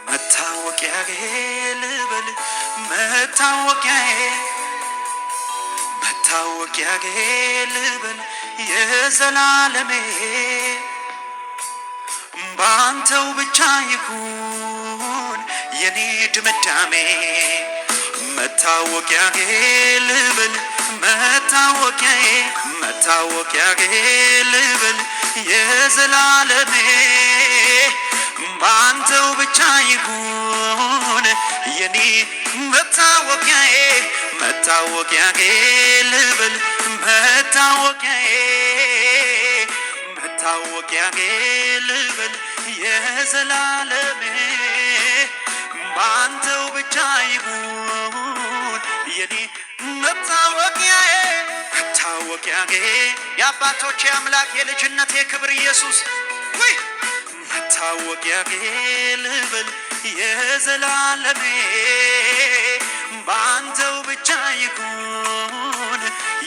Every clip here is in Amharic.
መታወቂያዬ ልበል መታወቂያዬ መታወቂያዬ ልበል የዘላለሜ ባንተው ብቻ ይሁን የኔ ድምዳሜ መታወቂያዬ ልበል መታወቂያዬ መታወቂያዬ ልበል የዘላለሜ ባንተው ብቻ ይሁን የኔ መታወቂያዬ መታወቂያዬ ልበል መታወቂያዬ መታወቂያዬ ልበል የዘላለሜ ባንተው ብቻ ይሁን የኔ መታወቂያዬ መታወቂያዬ የአባቶቼ አምላክ የልጅነቴ ክብር ኢየሱስ ወይ መታወቂያዬ ልበል የዘላለሜ ባንተው ብቻ ይሁን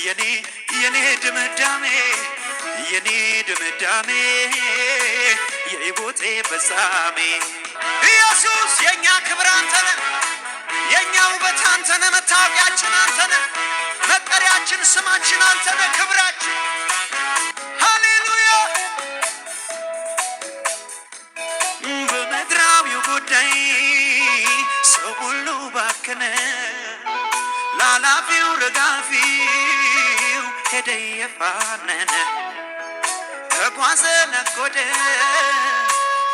የኔ ድምዳሜ የኔ ድምዳሜ የሕይወቴ ፍጻሜ ኢየሱስ የኛ ክብር አንተነ የኛ ውበት አንተነ መታወቂያችን አንተነ መጠሪያችን ስማችን አንተነ ክብራችን ሃሌሉያ በምድራዊው ጉዳይ ሰው ሁሉ ባከነ ላላፊው ረጋፊው ሄደ የፋነነ ተጓዘ ነጎደ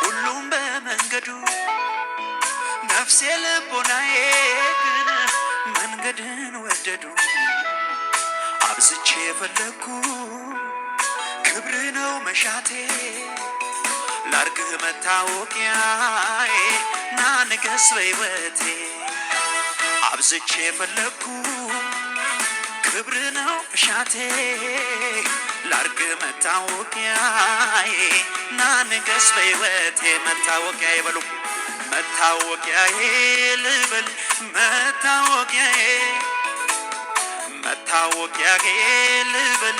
ሁሉም በመንገዱ ነፍሴ ልቦናዬ ግን መንገድን ወደዱ አብዝቼ የፈለግኩ ክብር ነው መሻቴ ላርግህ መታወቂያዬ ና ንገስ በሕይወቴ አብዝቼ የፈለግኩ ክብር ነው መሻቴ ላርግህ መታወቂያዬ ና ንገስ በሕይወቴ መታወቂያዬ በሉ መታወቂያዬ ልበል መታወቂያዬ መታወቂያዬ ልበል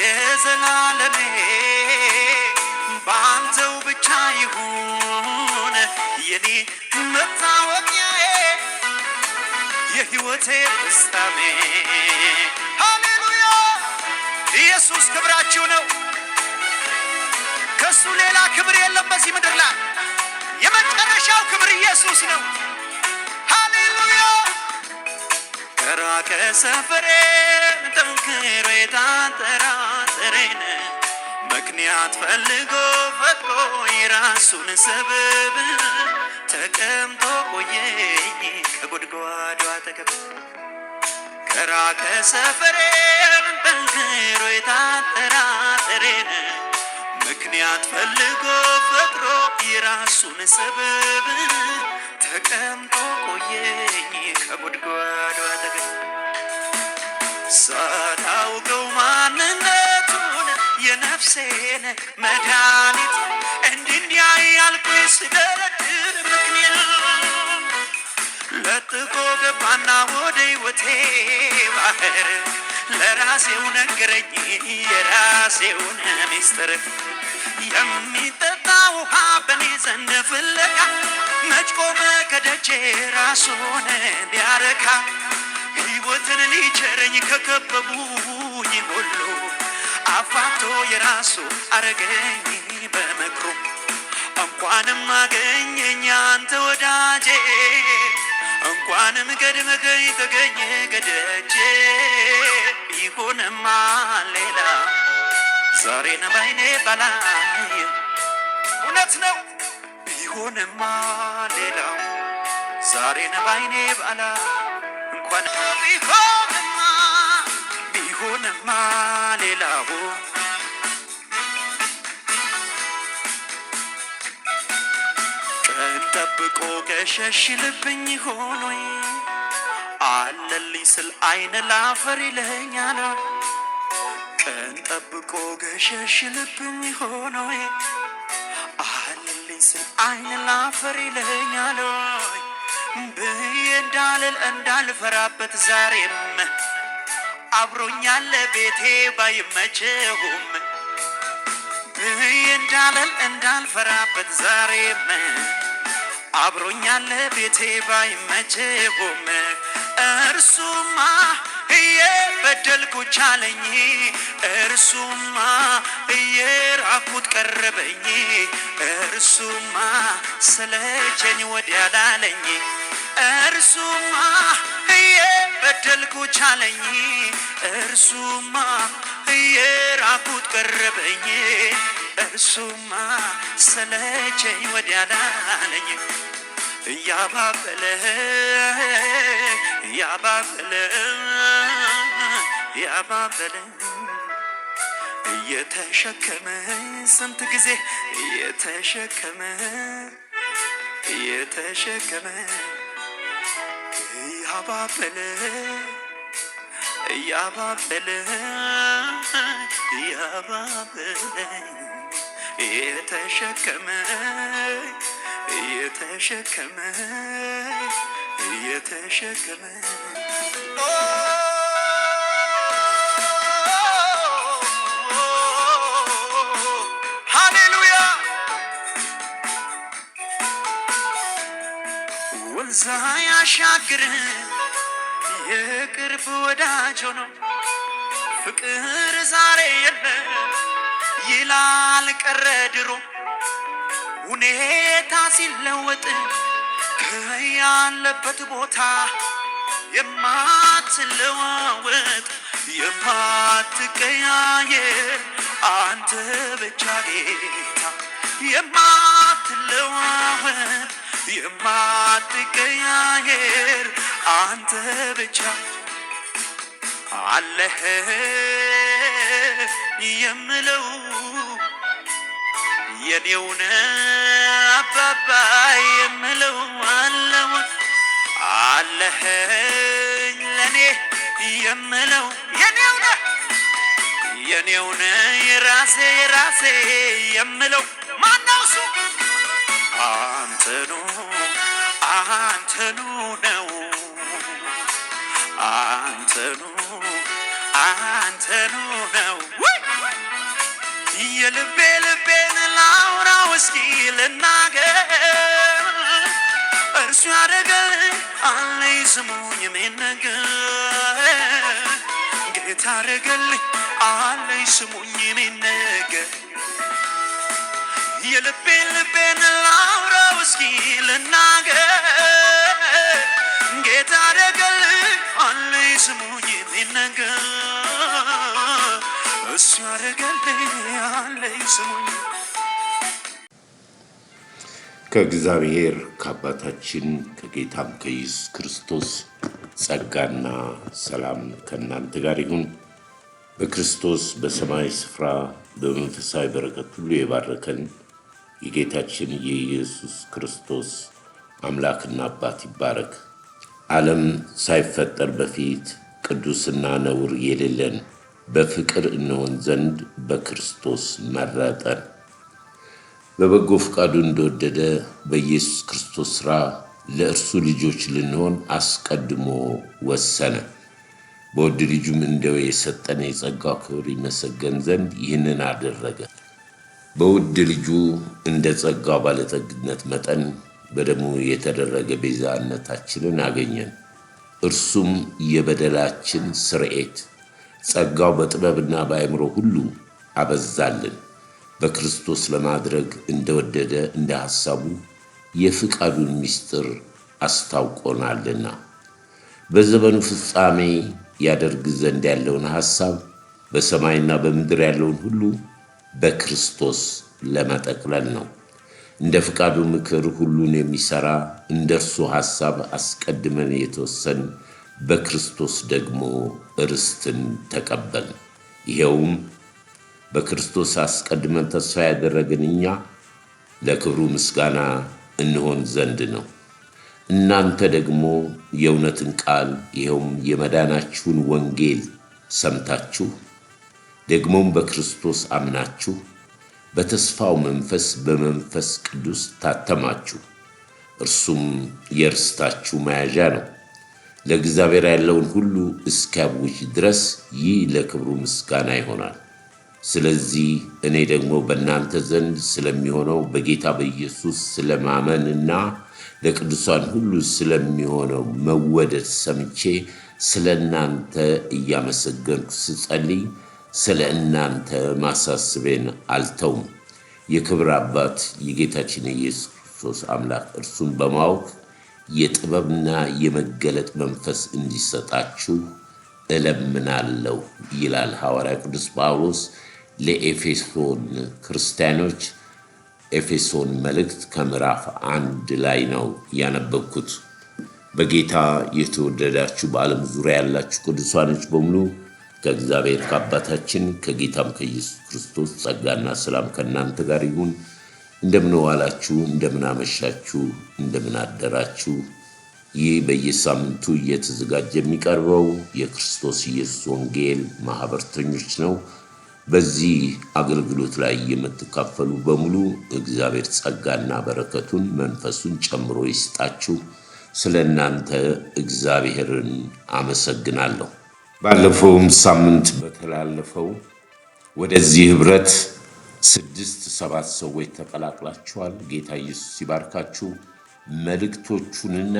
የዘላለሜ ባንተው ብቻ ይሁን የኔ መታወቂያዬ የሕይወቴ ፍጻሜ ሃሌሉያ ኢየሱስ ክብራችሁ ነው ከሱ ሌላ ክብር የለም በዚህ ምድር ላይ የመጨረሻው ክብር ኢየሱስ ነው ሃሌሉያ ከራቀ ሰፈሬ ጠንክሮ የታጠራጠረኝ ምክንያት ፈልጎ ፈጥሮ የራሱን ሰበብ ተቀምጦ ቆየኝ ከጉድጓዱ አጠገብ ከራቀ ሰፈሬ ጠንክሮ የታጠራጠረኝ ምክንያት ፈልጎ ፈጥሮ የራሱን ሰበብ ተቀምጦ ቆየኝ ከጉድጓዱ አጠገብ ሳታውቀው ማንነቱን የነፍሴን መድኃኒት እንዲያ ያልኩኝ ስደረድር ምክንያት ለጥቆ ገባና ወደ ሕይወቴ ባህር ለራሴው ነገረኝ የራሴውን ሚስጥር የሚጠጣ ውሃ በኔ ዘንድ ፍለጋ መች ቆመ ከደጄ ራሱን ሊያረካ ሕይወትን ሊቸረኝ ከከበቡኝ ሁሉ አፋቶ የራሱ አረገኝ በምክሩ እንኳንም አገኘኝ አንተ ወዳጄ እንኳንም ቀድመኸኝ ተገኘ ከደጄ ቢሆንማ ሌላ ዛሬን ባይኔ ባላይ እውነት ነው ቢሆንማ ሌላው ዛሬን ባይኔ ባላይ እንኳን ቢሆንማ ሌላው ቀን ጠብቆ ገሸሽ ልብኝ ሆኖይ አለልኝ ስል አይነ ላፈር ይለኛል ቀን ጠብቆ ገሸሽ ልብኝ ሆኖይ አለልኝ ስል አይነ ላፈር ይለኛል ብዬ እንዳልል እንዳልፈራበት ዛሬም አብሮኛለ ቤቴ ባይመቸውም ብዬ እንዳልል እንዳልፈራበት ዛሬም አብሮኛል ቤቴ ባይመቸውም እርሱማ እየበደልኩት ቻለኝ እርሱማ እየራኩት ቀረበኝ እርሱማ ሰለቸኝ ወዲያ ላለኝ እርሱማ እየበደልኩት ቻለኝ እርሱማ እየራኩት ቀረበኝ እርሱማ ሰለቸኝ ወዲያ ላለኝ እያባበለ እየተሸከመ ስንት ጊዜ እየተሸከመ እያባበለ እየተሸከመ ሃሌሉያ ወንዝ ያሻግር የቅርብ ወዳጅ ሆኖ ፍቅር ዛሬ የለም ይላል ቀረ ድሮ ሁኔታ ሲለወጥ ከያለበት ቦታ የማትለዋወጥ የማትቀያየር አንተ ብቻ ጌታ የማትለዋወጥ የማትቀያየር አንተ ብቻ አለህ የምለው የኔውነ አባባ የምለው አለህ ለኔ የምለው የኔውነ የራሴ የምለው ማነው እሱ አንተኑ ነው አንተኑ ነው የልቤን ላውራው እስኪ ልናገር እርሱ ያደረገልኝ አለኝ ስሙኝ የሚነገር ጌታ ያደረገልኝ አለኝ ስሙኝ የሚነገር የልቤን ላውራው እስኪ ልናገር ጌታ ያደረገልኝ አለኝ ስሙኝ የሚነገር እሱ ያደረገልኝ አለኝ ስሙኝ። ከእግዚአብሔር ከአባታችን ከጌታም ከኢየሱስ ክርስቶስ ጸጋና ሰላም ከእናንተ ጋር ይሁን። በክርስቶስ በሰማይ ስፍራ በመንፈሳዊ በረከት ሁሉ የባረከን የጌታችን የኢየሱስ ክርስቶስ አምላክና አባት ይባረክ። ዓለም ሳይፈጠር በፊት ቅዱስና ነውር የሌለን በፍቅር እንሆን ዘንድ በክርስቶስ መረጠን። በበጎ ፈቃዱ እንደወደደ በኢየሱስ ክርስቶስ ሥራ ለእርሱ ልጆች ልንሆን አስቀድሞ ወሰነ። በውድ ልጁም እንደው የሰጠን የጸጋው ክብር ይመሰገን ዘንድ ይህንን አደረገ። በውድ ልጁ እንደ ጸጋው ባለጠግነት መጠን በደሙ የተደረገ ቤዛነታችንን አገኘን። እርሱም የበደላችን ስርየት፣ ጸጋው በጥበብና በአእምሮ ሁሉ አበዛልን። በክርስቶስ ለማድረግ እንደወደደ እንደ ሐሳቡ የፍቃዱን ምስጢር አስታውቆናልና በዘመኑ ፍጻሜ ያደርግ ዘንድ ያለውን ሐሳብ በሰማይና በምድር ያለውን ሁሉ በክርስቶስ ለመጠቅለል ነው። እንደ ፍቃዱ ምክር ሁሉን የሚሠራ እንደ እርሱ ሐሳብ አስቀድመን የተወሰን በክርስቶስ ደግሞ ርስትን ተቀበል። ይኸውም በክርስቶስ አስቀድመን ተስፋ ያደረግን እኛ ለክብሩ ምስጋና እንሆን ዘንድ ነው። እናንተ ደግሞ የእውነትን ቃል ይኸውም የመዳናችሁን ወንጌል ሰምታችሁ ደግሞም በክርስቶስ አምናችሁ በተስፋው መንፈስ በመንፈስ ቅዱስ ታተማችሁ። እርሱም የርስታችሁ መያዣ ነው፣ ለእግዚአብሔር ያለውን ሁሉ እስኪያውጅ ድረስ ይህ ለክብሩ ምስጋና ይሆናል። ስለዚህ እኔ ደግሞ በእናንተ ዘንድ ስለሚሆነው በጌታ በኢየሱስ ስለማመንና ለቅዱሳን ሁሉ ስለሚሆነው መወደድ ሰምቼ ስለ እናንተ እያመሰገንኩ ስጸልይ ስለ እናንተ ማሳስቤን አልተውም። የክብር አባት የጌታችን የኢየሱስ ክርስቶስ አምላክ እርሱን በማወቅ የጥበብና የመገለጥ መንፈስ እንዲሰጣችሁ እለምናለሁ ይላል ሐዋርያ ቅዱስ ጳውሎስ ለኤፌሶን ክርስቲያኖች። ኤፌሶን መልእክት ከምዕራፍ 1 ላይ ነው ያነበብኩት። በጌታ የተወደዳችሁ በዓለም ዙሪያ ያላችሁ ቅዱሳኖች በሙሉ ከእግዚአብሔር ከአባታችን ከጌታም ከኢየሱስ ክርስቶስ ጸጋና ሰላም ከእናንተ ጋር ይሁን። እንደምን ዋላችሁ፣ እንደምን አመሻችሁ፣ እንደምን አደራችሁ። ይህ በየሳምንቱ እየተዘጋጀ የሚቀርበው የክርስቶስ ኢየሱስ ወንጌል ማህበርተኞች ነው። በዚህ አገልግሎት ላይ የምትካፈሉ በሙሉ እግዚአብሔር ጸጋና በረከቱን መንፈሱን ጨምሮ ይስጣችሁ። ስለ እናንተ እግዚአብሔርን አመሰግናለሁ። ባለፈውም ሳምንት በተላለፈው ወደዚህ ህብረት 6-7 ሰዎች ተቀላቅላችኋል። ጌታ ኢየሱስ ይባርካችሁ። መልእክቶቹንና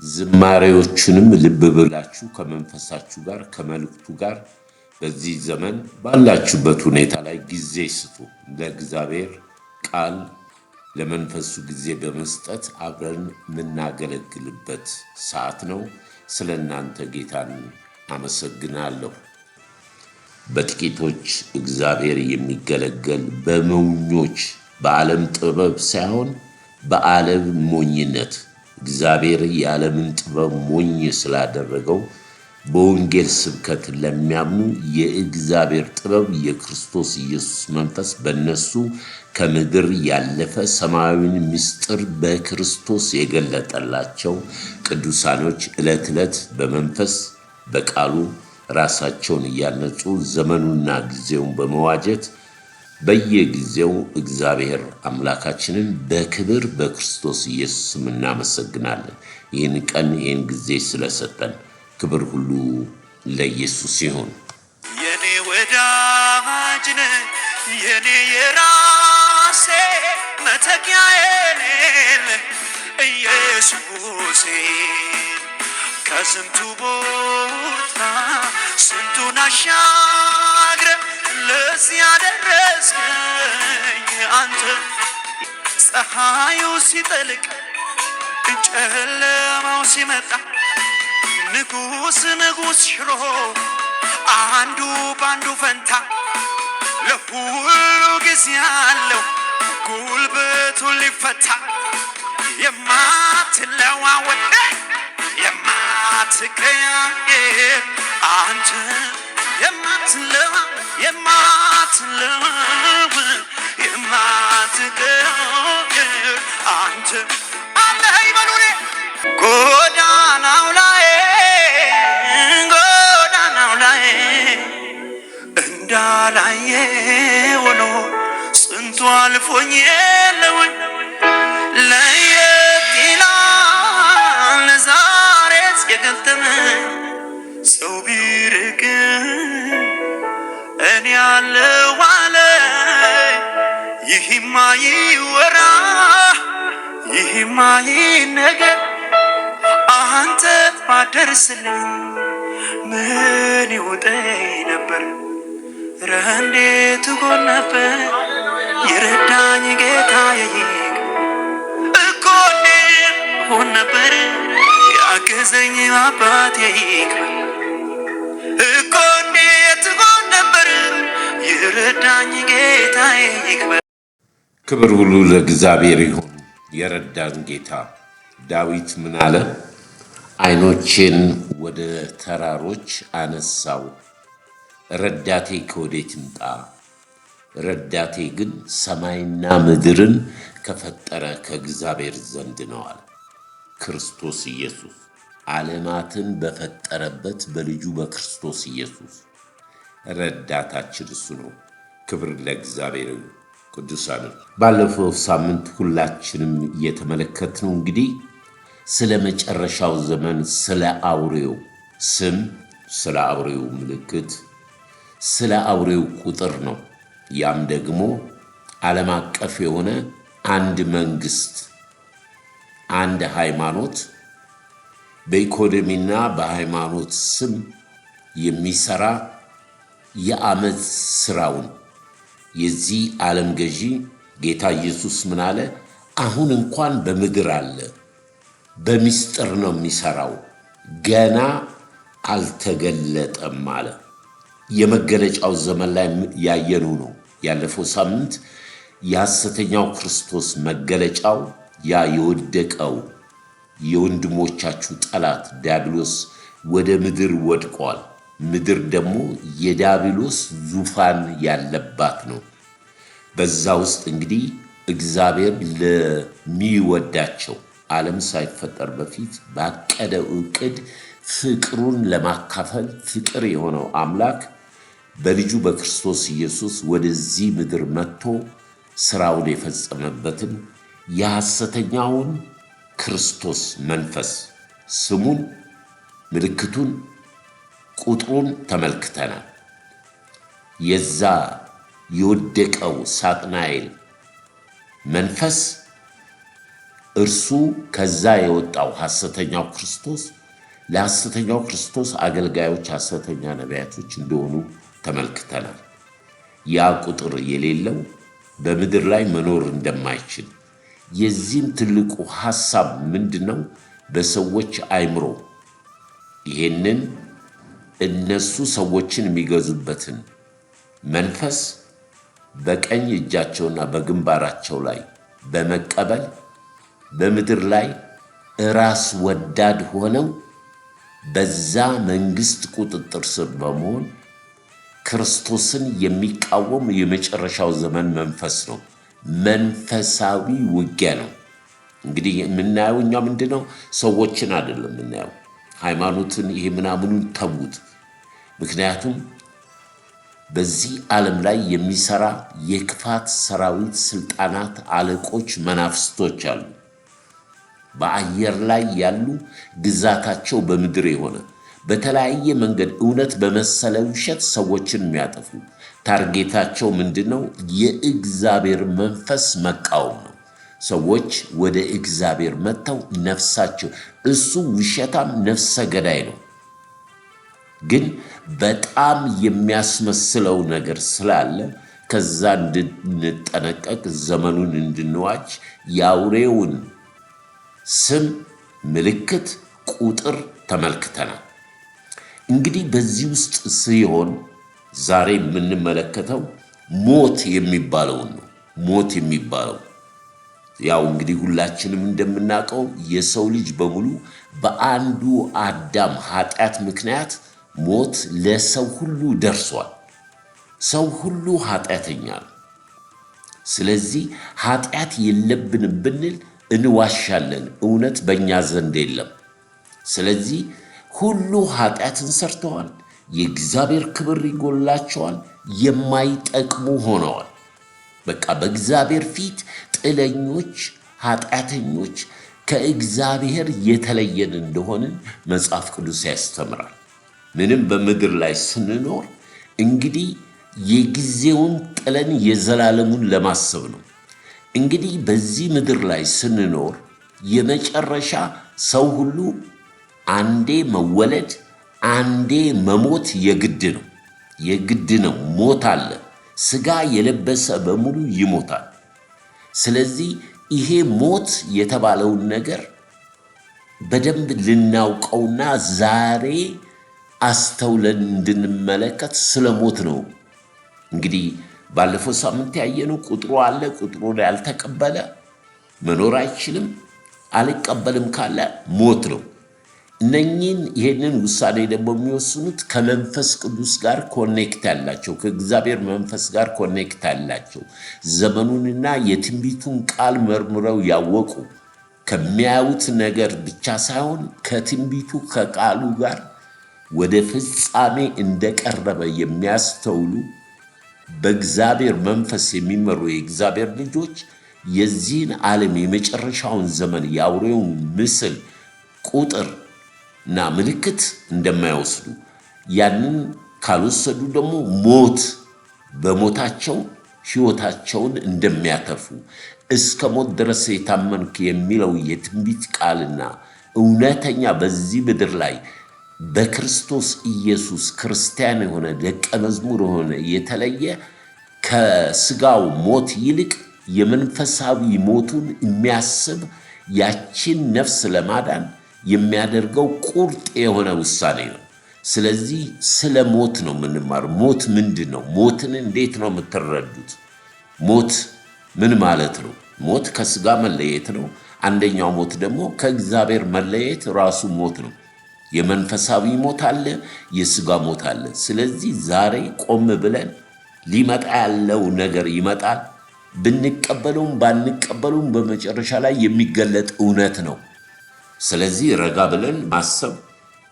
ዝማሬዎቹንም ልብ ብላችሁ ከመንፈሳችሁ ጋር ከመልእክቱ ጋር በዚህ ዘመን ባላችሁበት ሁኔታ ላይ ጊዜ ስጡ። ለእግዚአብሔር ቃል ለመንፈሱ ጊዜ በመስጠት አብረን የምናገለግልበት ሰዓት ነው። ስለ እናንተ ጌታን አመሰግናለሁ። በጥቂቶች እግዚአብሔር የሚገለገል በሞኞች በዓለም ጥበብ ሳይሆን በዓለም ሞኝነት እግዚአብሔር የዓለምን ጥበብ ሞኝ ስላደረገው በወንጌል ስብከት ለሚያምኑ የእግዚአብሔር ጥበብ የክርስቶስ ኢየሱስ መንፈስ በእነሱ ከምድር ያለፈ ሰማያዊን ምስጢር በክርስቶስ የገለጠላቸው ቅዱሳኖች ዕለት ዕለት በመንፈስ በቃሉ ራሳቸውን እያነጹ ዘመኑና ጊዜውን በመዋጀት በየጊዜው እግዚአብሔር አምላካችንን በክብር በክርስቶስ ኢየሱስም እናመሰግናለን። ይህን ቀን ይህን ጊዜ ስለሰጠን ክብር ሁሉ ለኢየሱስ ይሁን። የኔ ወዳጅ ነህ የኔ የራሴ መተኪያዬ ነህ ኢየሱሴ። ከስንቱ ቦታ ስንቱን አሻግረ ለዚህ ያደረስከኝ አንተ። ፀሐዩ ሲጠልቅ ጨለማው ሲመጣ ንጉስ ሽሮ አንዱ ባንዱ ፈንታ ለሁሉ ጊዜ ያለው ጉልበቱ ሊፈታ የማትለዋወጥ የማትቀያየር አንተ የማትቀያየር አንተ አለ ይበሉኔ ጎዳናው ላይ እንዳላየ ሆኖ ስንቱ አልፎኝ የለውኝ ለየት ይላል ዛሬስ የገጠመኝ ሰው ቢርቅ እኔ ያለው አለ ይህማ ይወራ ይህማ ይነገር አንተ ባደርስልኝ ምን ይውጠኝ ነበር። እንዴት ጎን ነበር የረዳኝ ጌታዬ እኮ እንዴት ሆን ነበር ያገዘኝ አባቴ እኮ እንዴት ጎን ነበር የረዳኝ ጌታዬ። ክብር ሁሉ ለእግዚአብሔር ይሁን። የረዳን ጌታ ዳዊት ምን አለ? ዓይኖቼን ወደ ተራሮች አነሳው፣ ረዳቴ ከወዴት ይምጣ? ረዳቴ ግን ሰማይና ምድርን ከፈጠረ ከእግዚአብሔር ዘንድ ነው አለ። ክርስቶስ ኢየሱስ ዓለማትን በፈጠረበት በልጁ በክርስቶስ ኢየሱስ ረዳታችን እሱ ነው። ክብር ለእግዚአብሔር ይሁን። ቅዱሳን ባለፈው ሳምንት ሁላችንም እየተመለከትነው እንግዲህ ስለ መጨረሻው ዘመን፣ ስለ አውሬው ስም፣ ስለ አውሬው ምልክት፣ ስለ አውሬው ቁጥር ነው። ያም ደግሞ ዓለም አቀፍ የሆነ አንድ መንግስት፣ አንድ ሃይማኖት በኢኮኖሚና በሃይማኖት ስም የሚሰራ የአመፅ ስራውን የዚህ ዓለም ገዢ ጌታ ኢየሱስ ምን አለ? አሁን እንኳን በምድር አለ፣ በሚስጥር ነው የሚሰራው፣ ገና አልተገለጠም አለ። የመገለጫው ዘመን ላይ ያየነው ነው። ያለፈው ሳምንት የሐሰተኛው ክርስቶስ መገለጫው ያ የወደቀው የወንድሞቻችሁ ጠላት ዲያብሎስ ወደ ምድር ወድቋል። ምድር ደግሞ የዲያብሎስ ዙፋን ያለባት ነው። በዛ ውስጥ እንግዲህ እግዚአብሔር ለሚወዳቸው ዓለም ሳይፈጠር በፊት ባቀደው ዕቅድ ፍቅሩን ለማካፈል ፍቅር የሆነው አምላክ በልጁ በክርስቶስ ኢየሱስ ወደዚህ ምድር መጥቶ ስራውን የፈጸመበትን የሐሰተኛውን ክርስቶስ መንፈስ ስሙን፣ ምልክቱን፣ ቁጥሩን ተመልክተናል። የዛ የወደቀው ሳጥናኤል መንፈስ እርሱ ከዛ የወጣው ሐሰተኛው ክርስቶስ ለሐሰተኛው ክርስቶስ አገልጋዮች ሐሰተኛ ነቢያቶች እንደሆኑ ተመልክተናል። ያ ቁጥር የሌለው በምድር ላይ መኖር እንደማይችል የዚህም ትልቁ ሐሳብ ምንድነው? በሰዎች አይምሮ ይሄንን እነሱ ሰዎችን የሚገዙበትን መንፈስ በቀኝ እጃቸውና በግንባራቸው ላይ በመቀበል በምድር ላይ ራስ ወዳድ ሆነው በዛ መንግስት ቁጥጥር ስር በመሆን ክርስቶስን የሚቃወም የመጨረሻው ዘመን መንፈስ ነው። መንፈሳዊ ውጊያ ነው። እንግዲህ የምናየው እኛ ምንድነው? ሰዎችን አይደለም የምናየው። ሃይማኖትን ይሄ ምናምኑን ተዉት። ምክንያቱም በዚህ ዓለም ላይ የሚሰራ የክፋት ሰራዊት፣ ስልጣናት፣ አለቆች፣ መናፍስቶች አሉ። በአየር ላይ ያሉ ግዛታቸው በምድር የሆነ በተለያየ መንገድ እውነት በመሰለ ውሸት ሰዎችን የሚያጠፉ ታርጌታቸው ምንድነው? የእግዚአብሔር መንፈስ መቃወም ነው። ሰዎች ወደ እግዚአብሔር መጥተው ነፍሳቸው እሱ ውሸታም ነፍሰ ገዳይ ነው፣ ግን በጣም የሚያስመስለው ነገር ስላለ ከዛ እንድንጠነቀቅ ዘመኑን እንድንዋጅ የአውሬውን ስም፣ ምልክት፣ ቁጥር ተመልክተናል። እንግዲህ በዚህ ውስጥ ሲሆን ዛሬ የምንመለከተው ሞት የሚባለውን ነው። ሞት የሚባለው ያው እንግዲህ ሁላችንም እንደምናውቀው የሰው ልጅ በሙሉ በአንዱ አዳም ኃጢአት ምክንያት ሞት ለሰው ሁሉ ደርሷል። ሰው ሁሉ ኃጢአተኛ ነው። ስለዚህ ኃጢአት የለብንም ብንል እንዋሻለን፣ እውነት በእኛ ዘንድ የለም። ስለዚህ ሁሉ ኃጢአትን ሰርተዋል፣ የእግዚአብሔር ክብር ይጎላቸዋል፣ የማይጠቅሙ ሆነዋል። በቃ በእግዚአብሔር ፊት ጥለኞች፣ ኃጢአተኞች፣ ከእግዚአብሔር የተለየን እንደሆንን መጽሐፍ ቅዱስ ያስተምራል። ምንም በምድር ላይ ስንኖር እንግዲህ የጊዜውን ጥለን የዘላለሙን ለማሰብ ነው። እንግዲህ በዚህ ምድር ላይ ስንኖር የመጨረሻ ሰው ሁሉ አንዴ መወለድ አንዴ መሞት የግድ ነው። የግድ ነው። ሞት አለ። ሥጋ የለበሰ በሙሉ ይሞታል። ስለዚህ ይሄ ሞት የተባለውን ነገር በደንብ ልናውቀውና ዛሬ አስተውለን እንድንመለከት ስለ ሞት ነው። እንግዲህ ባለፈው ሳምንት ያየነው ቁጥሩ አለ። ቁጥሩን ያልተቀበለ መኖር አይችልም። አልቀበልም ካለ ሞት ነው። ይህንን ውሳኔ ደግሞ የሚወስኑት ከመንፈስ ቅዱስ ጋር ኮኔክት ያላቸው፣ ከእግዚአብሔር መንፈስ ጋር ኮኔክት ያላቸው፣ ዘመኑንና የትንቢቱን ቃል መርምረው ያወቁ፣ ከሚያዩት ነገር ብቻ ሳይሆን ከትንቢቱ ከቃሉ ጋር ወደ ፍጻሜ እንደቀረበ የሚያስተውሉ በእግዚአብሔር መንፈስ የሚመሩ የእግዚአብሔር ልጆች የዚህን ዓለም የመጨረሻውን ዘመን የአውሬውን ምስል ቁጥር እና ምልክት እንደማይወስዱ ያንን ካልወሰዱ ደግሞ ሞት በሞታቸው ሕይወታቸውን እንደሚያተርፉ እስከ ሞት ድረስ የታመንክ የሚለው የትንቢት ቃልና እውነተኛ በዚህ ምድር ላይ በክርስቶስ ኢየሱስ ክርስቲያን የሆነ ደቀ መዝሙር የሆነ የተለየ ከስጋው ሞት ይልቅ የመንፈሳዊ ሞቱን የሚያስብ ያችን ነፍስ ለማዳን የሚያደርገው ቁርጥ የሆነ ውሳኔ ነው። ስለዚህ ስለ ሞት ነው የምንማር። ሞት ምንድን ነው? ሞትን እንዴት ነው የምትረዱት? ሞት ምን ማለት ነው? ሞት ከስጋ መለየት ነው። አንደኛው ሞት ደግሞ ከእግዚአብሔር መለየት ራሱ ሞት ነው። የመንፈሳዊ ሞት አለ፣ የስጋ ሞት አለ። ስለዚህ ዛሬ ቆም ብለን ሊመጣ ያለው ነገር ይመጣል። ብንቀበለውም ባንቀበለውም በመጨረሻ ላይ የሚገለጥ እውነት ነው። ስለዚህ ረጋ ብለን ማሰብ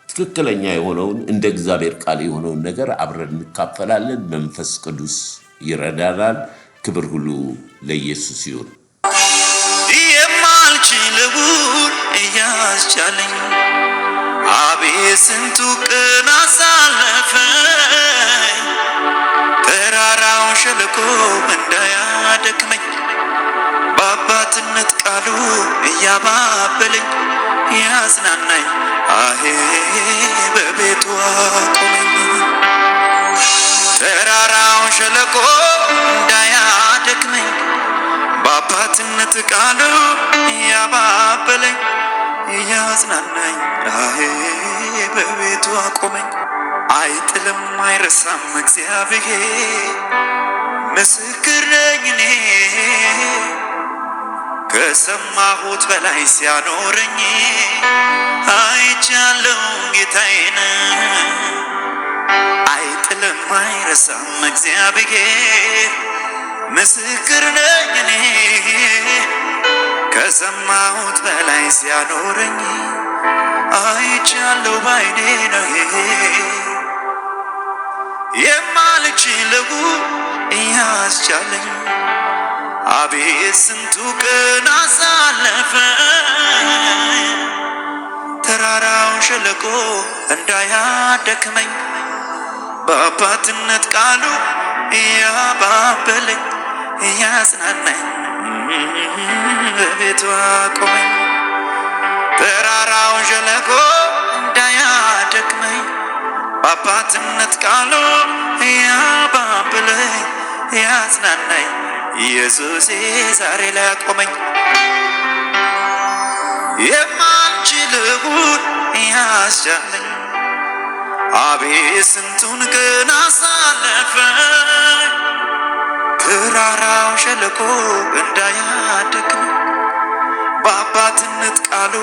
ትክክለኛ የሆነውን እንደ እግዚአብሔር ቃል የሆነውን ነገር አብረን እንካፈላለን። መንፈስ ቅዱስ ይረዳናል። ክብር ሁሉ ለኢየሱስ ይሁን። የማልችለውን እያስቻለኝ አቤት ስንቱ ቀን አሳለፈኝ። ተራራው ሸለቆ እንዳያደክመኝ በአባትነት ቃሉ እያባበለኝ ያጽናናኝ አሄ በቤቱ አቆመኝ። ተራራው ሸለቆ እንዳያደክመኝ በአባትነት ቃሉ እያባበለኝ ያጽናናኝ አሄ በቤቱ አቆመኝ። አይጥልም አይረሳም እግዚአብሔር ምስክር ነኝ እኔ ከሰማሁት በላይ ሲያኖረኝ አይቻለው ጌታዬን። አይጥልም አይረሳም እግዚአብሔር ምስክር ነኝ እኔ ከሰማሁት በላይ ሲያኖረኝ አይቻለው ባይኔ ነው። የማልችለው እያስቻለኝ አቤት ስንቱ ቀን አሳለፈኝ። ተራራው ሸለቆ እንዳያደክመኝ በአባትነት ቃሉ እያባበለኝ እያጽናናኝ በቤቱ አቆመኝ። ተራራው ሸለቆ እንዳያደክመኝ በአባትነት ቃሉ እያባበለኝ እያጽናናኝ ኢየሱሴ ዛሬ ላይ አቆመኝ። የማልችለውን ያስቻለኝ አቤት ስንቱን ቀን አሳለፈኝ። ተራራው ሸለቆ እንዳያደክመኝ በአባትነት ቃሉ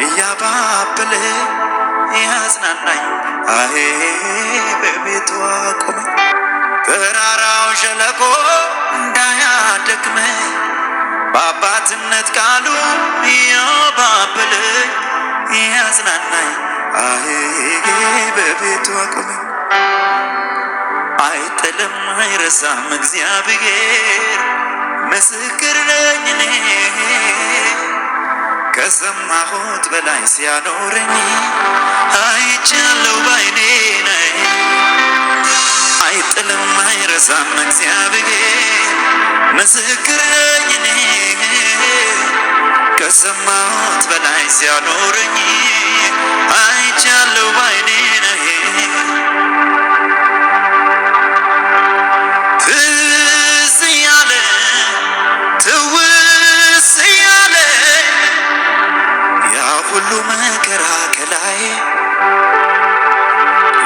እያባበለኝ ያጽናናኝ አሄ በቤቱ አቆመኝ። ተራራው ሸለቆ እንዳያደክመኝ በአባትነት ቃሉ እያባበለኝ ያጽናናኝ አሄ በቤቱ አቆመኝ። አይጥልም አይረሳም እግዚአብሔር ምስክር ነኝ እኔ ከሰማሁት በላይ ሲያኖረኝ አይቻለው ባይኔ ነኝ። አይጥልም አይረሳም እግዚአብሔር ምስክር ነኝ እኔ ከሰማሁት በላይ ሲያኖረኝ አይቻለው ባይኔ ነኝ። ትዝ ያለ ትውስ ያለ ያ ሁሉ መከራ ከላይ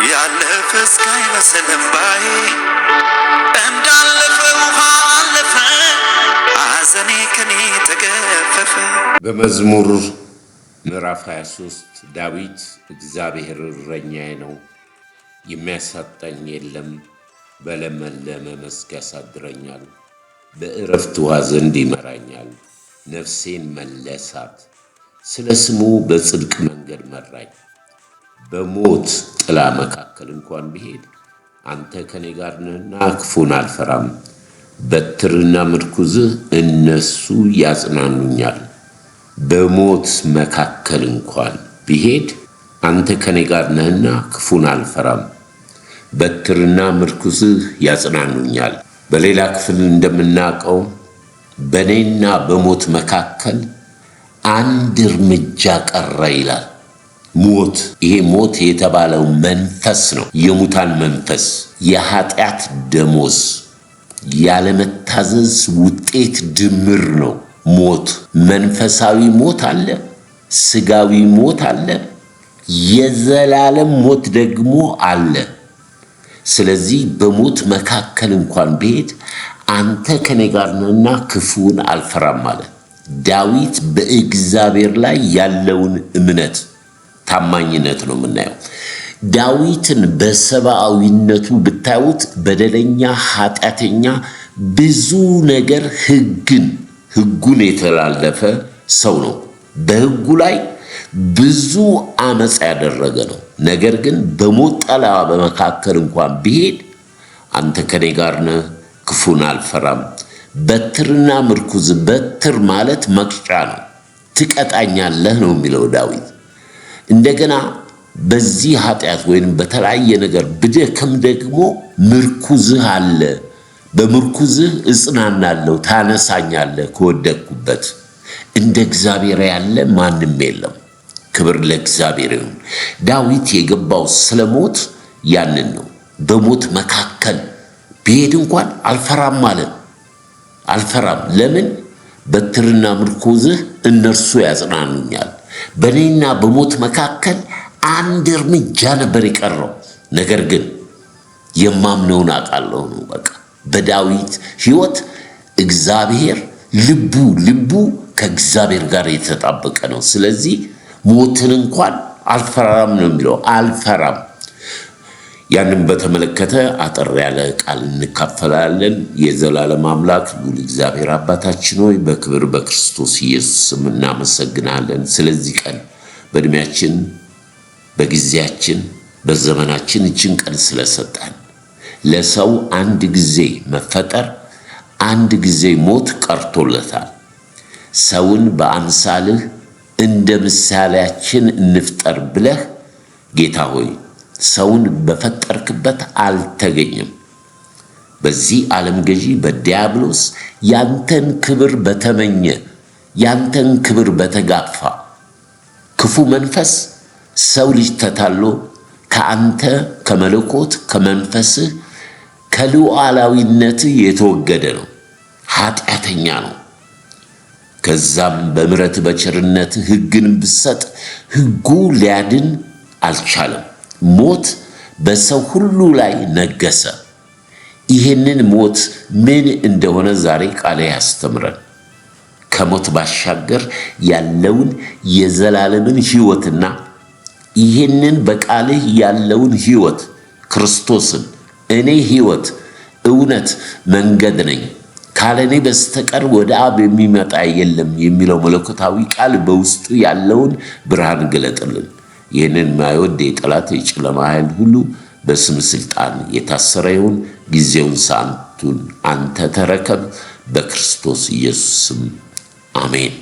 ያለፈ እስካይመስል እምባዬ እንዳለፈ ውሃ አለፈ ሐዘኔ ከኔ ተገፈፈ። በመዝሙር ምዕራፍ 23 ዳዊት እግዚአብሔር እረኛዬ ነው፣ የሚያሳጣኝ የለም፣ በለመለመ መስክ ያሳድረኛል፣ በዕረፍት ውኃ ዘንድ ይመራኛል፣ ነፍሴን መለሳት፣ ስለ ስሙ በጽድቅ መንገድ መራኝ። በሞት ጥላ መካከል እንኳን ብሄድ አንተ ከኔ ጋር ነህና ክፉን አልፈራም። በትርና ምርኩዝህ እነሱ ያጽናኑኛል። በሞት መካከል እንኳን ብሄድ አንተ ከኔ ጋር ነህና ክፉን አልፈራም። በትርና ምርኩዝህ ያጽናኑኛል። በሌላ ክፍል እንደምናውቀው በእኔና በሞት መካከል አንድ እርምጃ ቀረ ይላል። ሞት። ይሄ ሞት የተባለው መንፈስ ነው። የሙታን መንፈስ፣ የኃጢአት ደሞዝ፣ ያለመታዘዝ ውጤት ድምር ነው ሞት። መንፈሳዊ ሞት አለ፣ ስጋዊ ሞት አለ፣ የዘላለም ሞት ደግሞ አለ። ስለዚህ በሞት መካከል እንኳን ብሄድ አንተ ከኔ ጋር ነህና ክፉን አልፈራም ማለት ዳዊት በእግዚአብሔር ላይ ያለውን እምነት ታማኝነት ነው የምናየው። ዳዊትን በሰብአዊነቱ ብታዩት በደለኛ፣ ኃጢአተኛ፣ ብዙ ነገር ሕጉን የተላለፈ ሰው ነው። በሕጉ ላይ ብዙ አመጽ ያደረገ ነው። ነገር ግን በሞት ጥላ በመካከል እንኳን ቢሄድ አንተ ከኔ ጋር ነህ፣ ክፉን አልፈራም። በትርና ምርኩዝ። በትር ማለት መቅጫ ነው። ትቀጣኛለህ ነው የሚለው ዳዊት። እንደገና በዚህ ኃጢአት ወይም በተለያየ ነገር ብደክም ደግሞ ምርኩዝህ አለ። በምርኩዝህ እጽናናለሁ፣ ታነሳኛለህ ከወደቅኩበት። እንደ እግዚአብሔር ያለ ማንም የለም። ክብር ለእግዚአብሔር ይሁን። ዳዊት የገባው ስለ ሞት ያንን ነው። በሞት መካከል ብሄድ እንኳን አልፈራም ማለት አልፈራም። ለምን? በትርና ምርኩዝህ እነርሱ ያጽናኑኛል። በእኔና በሞት መካከል አንድ እርምጃ ነበር የቀረው። ነገር ግን የማምነውን አውቃለሁ ነው በቃ። በዳዊት ሕይወት እግዚአብሔር ልቡ ከእግዚአብሔር ጋር የተጣበቀ ነው። ስለዚህ ሞትን እንኳን አልፈራም ነው የሚለው። አልፈራም። ያንን በተመለከተ አጠር ያለ ቃል እንካፈላለን። የዘላለም አምላክ ልዑል እግዚአብሔር አባታችን ሆይ በክብር በክርስቶስ ኢየሱስ እናመሰግናለን። ስለዚህ ቀን በእድሜያችን፣ በጊዜያችን፣ በዘመናችን እችን ቀን ስለሰጠን። ለሰው አንድ ጊዜ መፈጠር፣ አንድ ጊዜ ሞት ቀርቶለታል። ሰውን በአምሳልህ እንደ ምሳሌያችን እንፍጠር ብለህ ጌታ ሆይ ሰውን በፈጠርክበት አልተገኘም። በዚህ ዓለም ገዢ በዲያብሎስ ያንተን ክብር በተመኘ፣ ያንተን ክብር በተጋፋ ክፉ መንፈስ ሰው ልጅ ተታሎ ከአንተ ከመለኮት ከመንፈስህ ከሉዓላዊነትህ የተወገደ ነው። ኃጢአተኛ ነው። ከዛም በምሕረት በቸርነት ሕግን ብሰጥ ሕጉ ሊያድን አልቻለም። ሞት በሰው ሁሉ ላይ ነገሰ። ይህንን ሞት ምን እንደሆነ ዛሬ ቃል ያስተምረን። ከሞት ባሻገር ያለውን የዘላለምን ሕይወትና ይህንን በቃልህ ያለውን ሕይወት ክርስቶስን እኔ ሕይወት፣ እውነት፣ መንገድ ነኝ ካለኔ በስተቀር ወደ አብ የሚመጣ የለም የሚለው መለኮታዊ ቃል በውስጡ ያለውን ብርሃን ገለጥልን። ይህንን ማይወድ የጠላት የጨለማ ኃይል ሁሉ በስም ስልጣን የታሰረ ይሁን። ጊዜውን ሰዓቱን አንተ ተረከብ። በክርስቶስ ኢየሱስ ስም አሜን።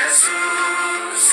Jesus,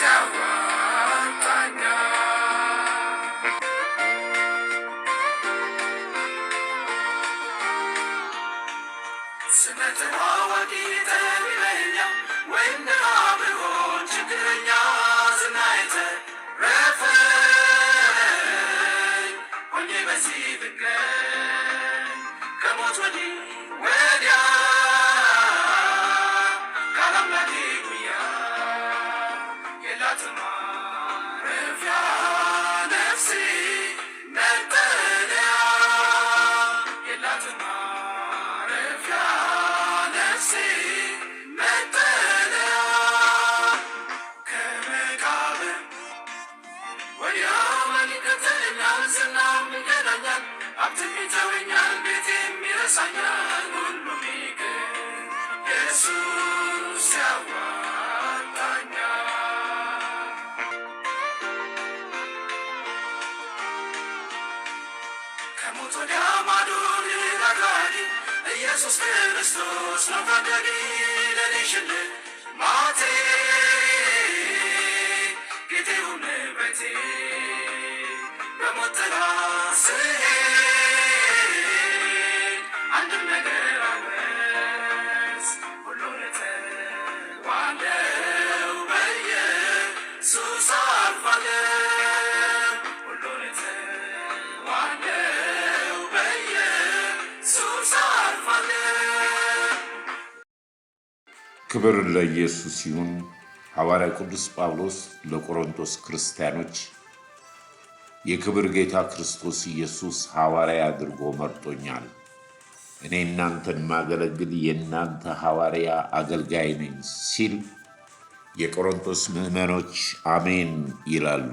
ያረሳኛል ሁሉም ይቅር ኢየሱስ ያዋጣኛል። ከሞት ወዲያ ማዶ ሊራራኝ ኢየሱስ ክርስቶስ ነው ታዳጊ ለኔ ሽልማቴ ጌቴ ሁን ቤቴ በሞት ጥላ ስሄድ አንድም ነገር አልረስ ሁሉን እተዋለሁ በኢየሱስ አልፋለሁ ሁሉን እተዋለሁ በኢየሱስ አልፋለሁ። ክብር ለኢየሱስ ይሁን። ሐዋርያ ቅዱስ ጳውሎስ ለቆሮንቶስ ክርስቲያኖች የክብር ጌታ ክርስቶስ ኢየሱስ ሐዋርያ አድርጎ መርጦኛል፣ እኔ እናንተን ማገለግል የእናንተ ሐዋርያ አገልጋይ ነኝ ሲል የቆሮንቶስ ምዕመኖች አሜን ይላሉ።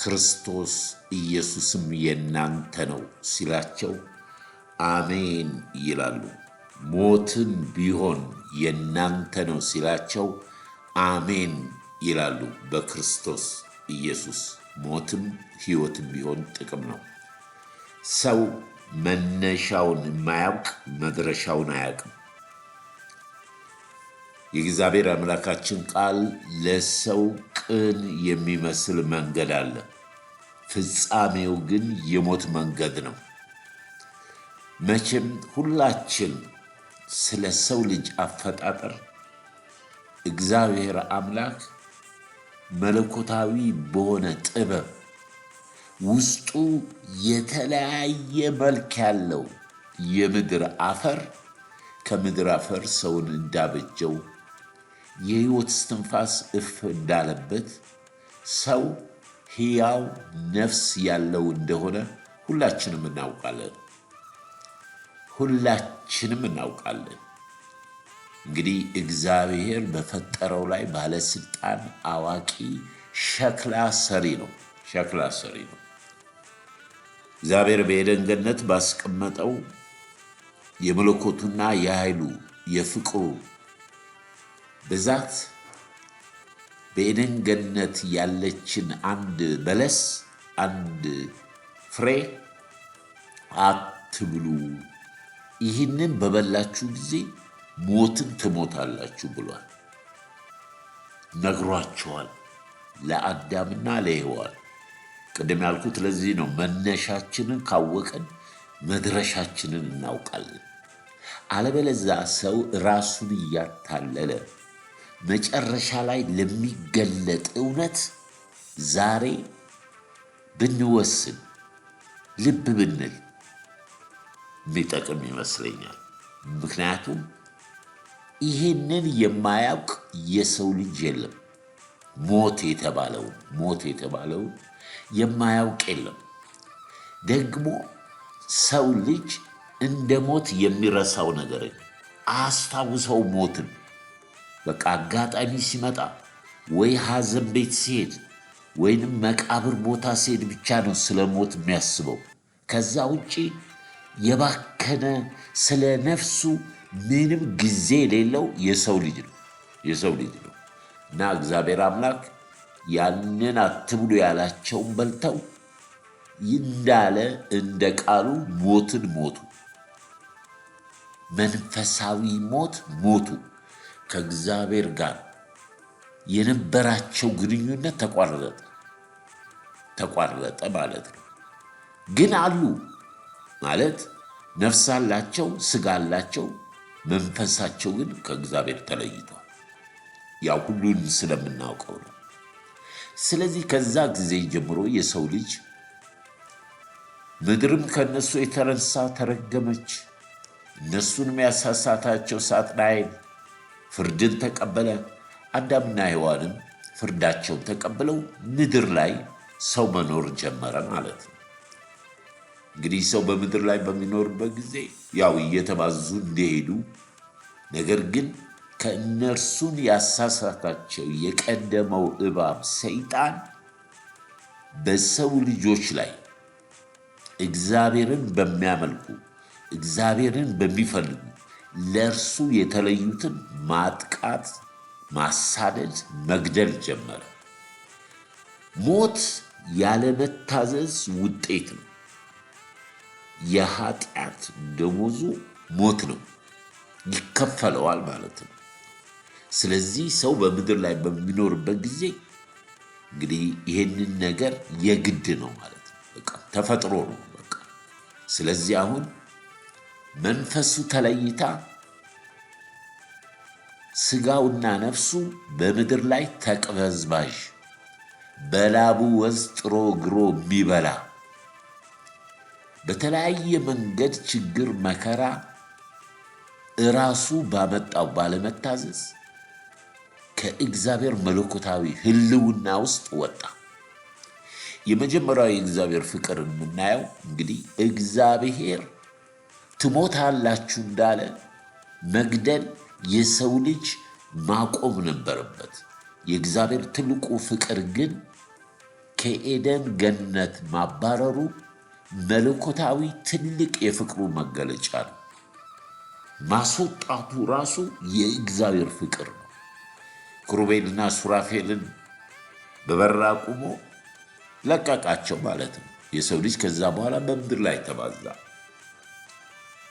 ክርስቶስ ኢየሱስም የእናንተ ነው ሲላቸው አሜን ይላሉ። ሞትም ቢሆን የእናንተ ነው ሲላቸው አሜን ይላሉ። በክርስቶስ ኢየሱስ ሞትም ሕይወትም ቢሆን ጥቅም ነው። ሰው መነሻውን የማያውቅ መድረሻውን አያውቅም። የእግዚአብሔር አምላካችን ቃል ለሰው ቅን የሚመስል መንገድ አለ፣ ፍጻሜው ግን የሞት መንገድ ነው። መቼም ሁላችን ስለ ሰው ልጅ አፈጣጠር እግዚአብሔር አምላክ መለኮታዊ በሆነ ጥበብ ውስጡ የተለያየ መልክ ያለው የምድር አፈር ከምድር አፈር ሰውን እንዳበጀው የሕይወት እስትንፋስ እፍ እንዳለበት ሰው ሕያው ነፍስ ያለው እንደሆነ ሁላችንም እናውቃለን። እንግዲህ እግዚአብሔር በፈጠረው ላይ ባለስልጣን፣ አዋቂ፣ ሸክላ ሰሪ ነው። እግዚአብሔር በኤደን ገነት ባስቀመጠው የመለኮቱና የኃይሉ የፍቅሩ ብዛት በኤደን ገነት ያለችን አንድ በለስ አንድ ፍሬ አትብሉ፣ ይህንን በበላችሁ ጊዜ ሞትን ትሞታላችሁ ብሏል። ነግሯቸዋል ለአዳምና ለሔዋን። ቅድም ያልኩት ለዚህ ነው። መነሻችንን ካወቀን መድረሻችንን እናውቃለን። አለበለዛ ሰው ራሱን እያታለለ መጨረሻ ላይ ለሚገለጥ እውነት ዛሬ ብንወስን ልብ ብንል የሚጠቅም ይመስለኛል። ምክንያቱም ይህንን የማያውቅ የሰው ልጅ የለም። ሞት የተባለውን የማያውቅ የለም። ደግሞ ሰው ልጅ እንደ ሞት የሚረሳው ነገር አስታውሰው ሞትን በቃ አጋጣሚ ሲመጣ ወይ ሐዘን ቤት ሲሄድ ወይንም መቃብር ቦታ ሲሄድ ብቻ ነው ስለ ሞት የሚያስበው። ከዛ ውጪ የባከነ ስለ ነፍሱ ምንም ጊዜ የሌለው የሰው ልጅ ነው እና እግዚአብሔር አምላክ ያንን አትብሉ ያላቸውን በልተው እንዳለ እንደ ቃሉ ሞትን ሞቱ። መንፈሳዊ ሞቱ። ከእግዚአብሔር ጋር የነበራቸው ግንኙነት ተቋረጠ ማለት ነው። ግን አሉ ማለት ነፍስ አላቸው፣ ስጋ አላቸው፣ መንፈሳቸው ግን ከእግዚአብሔር ተለይቷል። ያው ሁሉን ስለምናውቀው ነው። ስለዚህ ከዛ ጊዜ ጀምሮ የሰው ልጅ ምድርም ከነሱ የተነሳ ተረገመች። እነሱንም ያሳሳታቸው ሳጥናኤል ፍርድን ተቀበለ። አዳምና ሔዋንም ፍርዳቸውን ተቀብለው ምድር ላይ ሰው መኖር ጀመረ ማለት ነው። እንግዲህ ሰው በምድር ላይ በሚኖርበት ጊዜ ያው እየተባዙ እንደሄዱ፣ ነገር ግን ከእነርሱን ያሳሳታቸው የቀደመው እባብ ሰይጣን በሰው ልጆች ላይ እግዚአብሔርን በሚያመልኩ እግዚአብሔርን በሚፈልጉ ለእርሱ የተለዩትን ማጥቃት፣ ማሳደድ፣ መግደል ጀመረ። ሞት ያለመታዘዝ ውጤት ነው። የኃጢአት ደሞዙ ሞት ነው፣ ይከፈለዋል ማለት ነው። ስለዚህ ሰው በምድር ላይ በሚኖርበት ጊዜ እንግዲህ ይሄንን ነገር የግድ ነው ማለት ነው። በቃ ተፈጥሮ ነው በቃ። ስለዚህ አሁን መንፈሱ ተለይታ ስጋውና ነፍሱ በምድር ላይ ተቅበዝባዥ፣ በላቡ ወዝ ጥሮ ግሮ የሚበላ በተለያየ መንገድ ችግር መከራ እራሱ ባመጣው ባለመታዘዝ ከእግዚአብሔር መለኮታዊ ሕልውና ውስጥ ወጣ። የመጀመሪያው የእግዚአብሔር ፍቅር የምናየው እንግዲህ እግዚአብሔር ትሞታላችሁ እንዳለ መግደል የሰው ልጅ ማቆም ነበረበት። የእግዚአብሔር ትልቁ ፍቅር ግን ከኤደን ገነት ማባረሩ መለኮታዊ ትልቅ የፍቅሩ መገለጫ ነው። ማስወጣቱ ራሱ የእግዚአብሔር ፍቅር ነው። ኪሩቤልና ሱራፌልን በበር አቁሞ ለቀቃቸው ማለት ነው። የሰው ልጅ ከዛ በኋላ በምድር ላይ ተባዛ።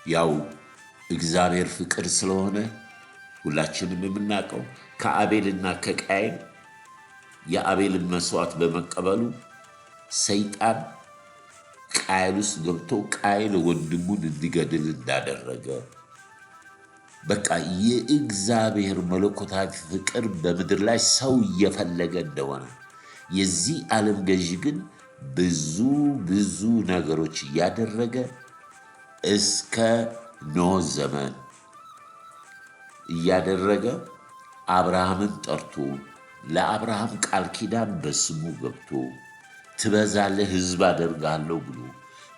ያው እግዚአብሔር ፍቅር ስለሆነ ሁላችንም የምናውቀው ከአቤልና ከቃየን የአቤልን መስዋዕት በመቀበሉ ሰይጣን ቃየል ውስጥ ገብቶ ቃየል ወንድሙን እንዲገድል እንዳደረገ በቃ የእግዚአብሔር መለኮታዊ ፍቅር በምድር ላይ ሰው እየፈለገ እንደሆነ የዚህ ዓለም ገዢ ግን ብዙ ነገሮች እያደረገ እስከ ኖህ ዘመን እያደረገ አብርሃምን ጠርቶ ለአብርሃም ቃል ኪዳን በስሙ ገብቶ ትበዛለህ ሕዝብ አደርጋለሁ ብሎ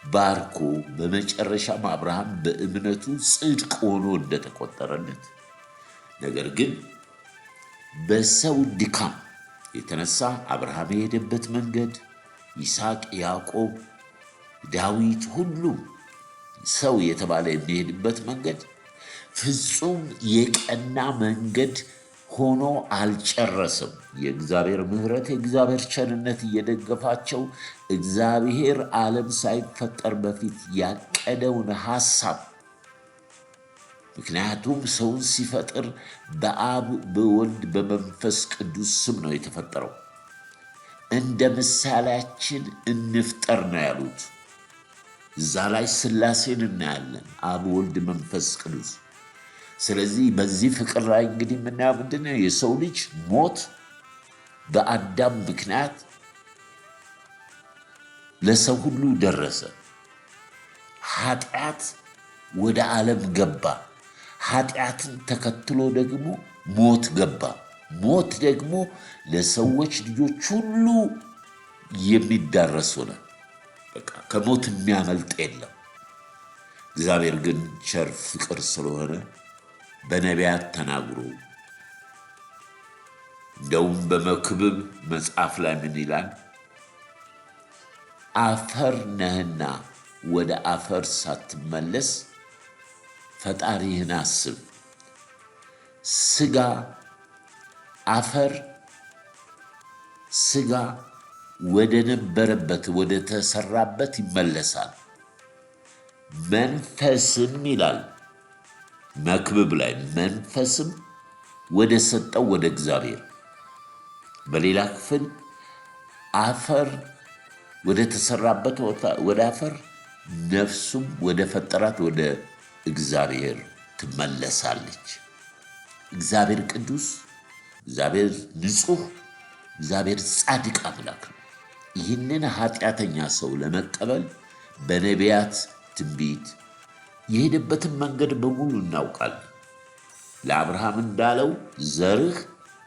ባርኮ በመጨረሻም አብርሃም በእምነቱ ጽድቅ ሆኖ እንደተቆጠረለት፣ ነገር ግን በሰው ድካም የተነሳ አብርሃም የሄደበት መንገድ፣ ይስሐቅ፣ ያዕቆብ፣ ዳዊት ሁሉም ሰው የተባለ የሚሄድበት መንገድ ፍጹም የቀና መንገድ ሆኖ አልጨረስም። የእግዚአብሔር ምሕረት የእግዚአብሔር ቸርነት እየደገፋቸው እግዚአብሔር ዓለም ሳይፈጠር በፊት ያቀደውን ሐሳብ፣ ምክንያቱም ሰውን ሲፈጥር በአብ በወልድ በመንፈስ ቅዱስ ስም ነው የተፈጠረው። እንደ ምሳሌያችን እንፍጠር ነው ያሉት። እዛ ላይ ሥላሴን እናያለን፣ አብ ወልድ መንፈስ ቅዱስ። ስለዚህ በዚህ ፍቅር ላይ እንግዲህ የምናየው ምንድን ነው? የሰው ልጅ ሞት በአዳም ምክንያት ለሰው ሁሉ ደረሰ። ኃጢአት ወደ ዓለም ገባ። ኃጢአትን ተከትሎ ደግሞ ሞት ገባ። ሞት ደግሞ ለሰዎች ልጆች ሁሉ የሚዳረስ ሆነ። በቃ ከሞት የሚያመልጥ የለም። እግዚአብሔር ግን ቸር ፍቅር ስለሆነ በነቢያት ተናግሮ እንደውም በመክብብ መጽሐፍ ላይ ምን ይላል? አፈር ነህና ወደ አፈር ሳትመለስ ፈጣሪህን አስብ። ስጋ ወደ ነበረበት ወደ ተሰራበት ይመለሳል፣ መንፈስም ይላል መክብብ ላይ መንፈስም ወደ ሰጠው ወደ እግዚአብሔር። በሌላ ክፍል አፈር ወደ ተሰራበት ወደ አፈር፣ ነፍሱም ወደ ፈጠራት ወደ እግዚአብሔር ትመለሳለች። እግዚአብሔር ቅዱስ፣ እግዚአብሔር ንጹሕ፣ እግዚአብሔር ጻድቅ አምላክ ነው። ይህንን ኃጢአተኛ ሰው ለመቀበል በነቢያት ትንቢት የሄደበትን መንገድ በሙሉ እናውቃለን። ለአብርሃም እንዳለው ዘርህ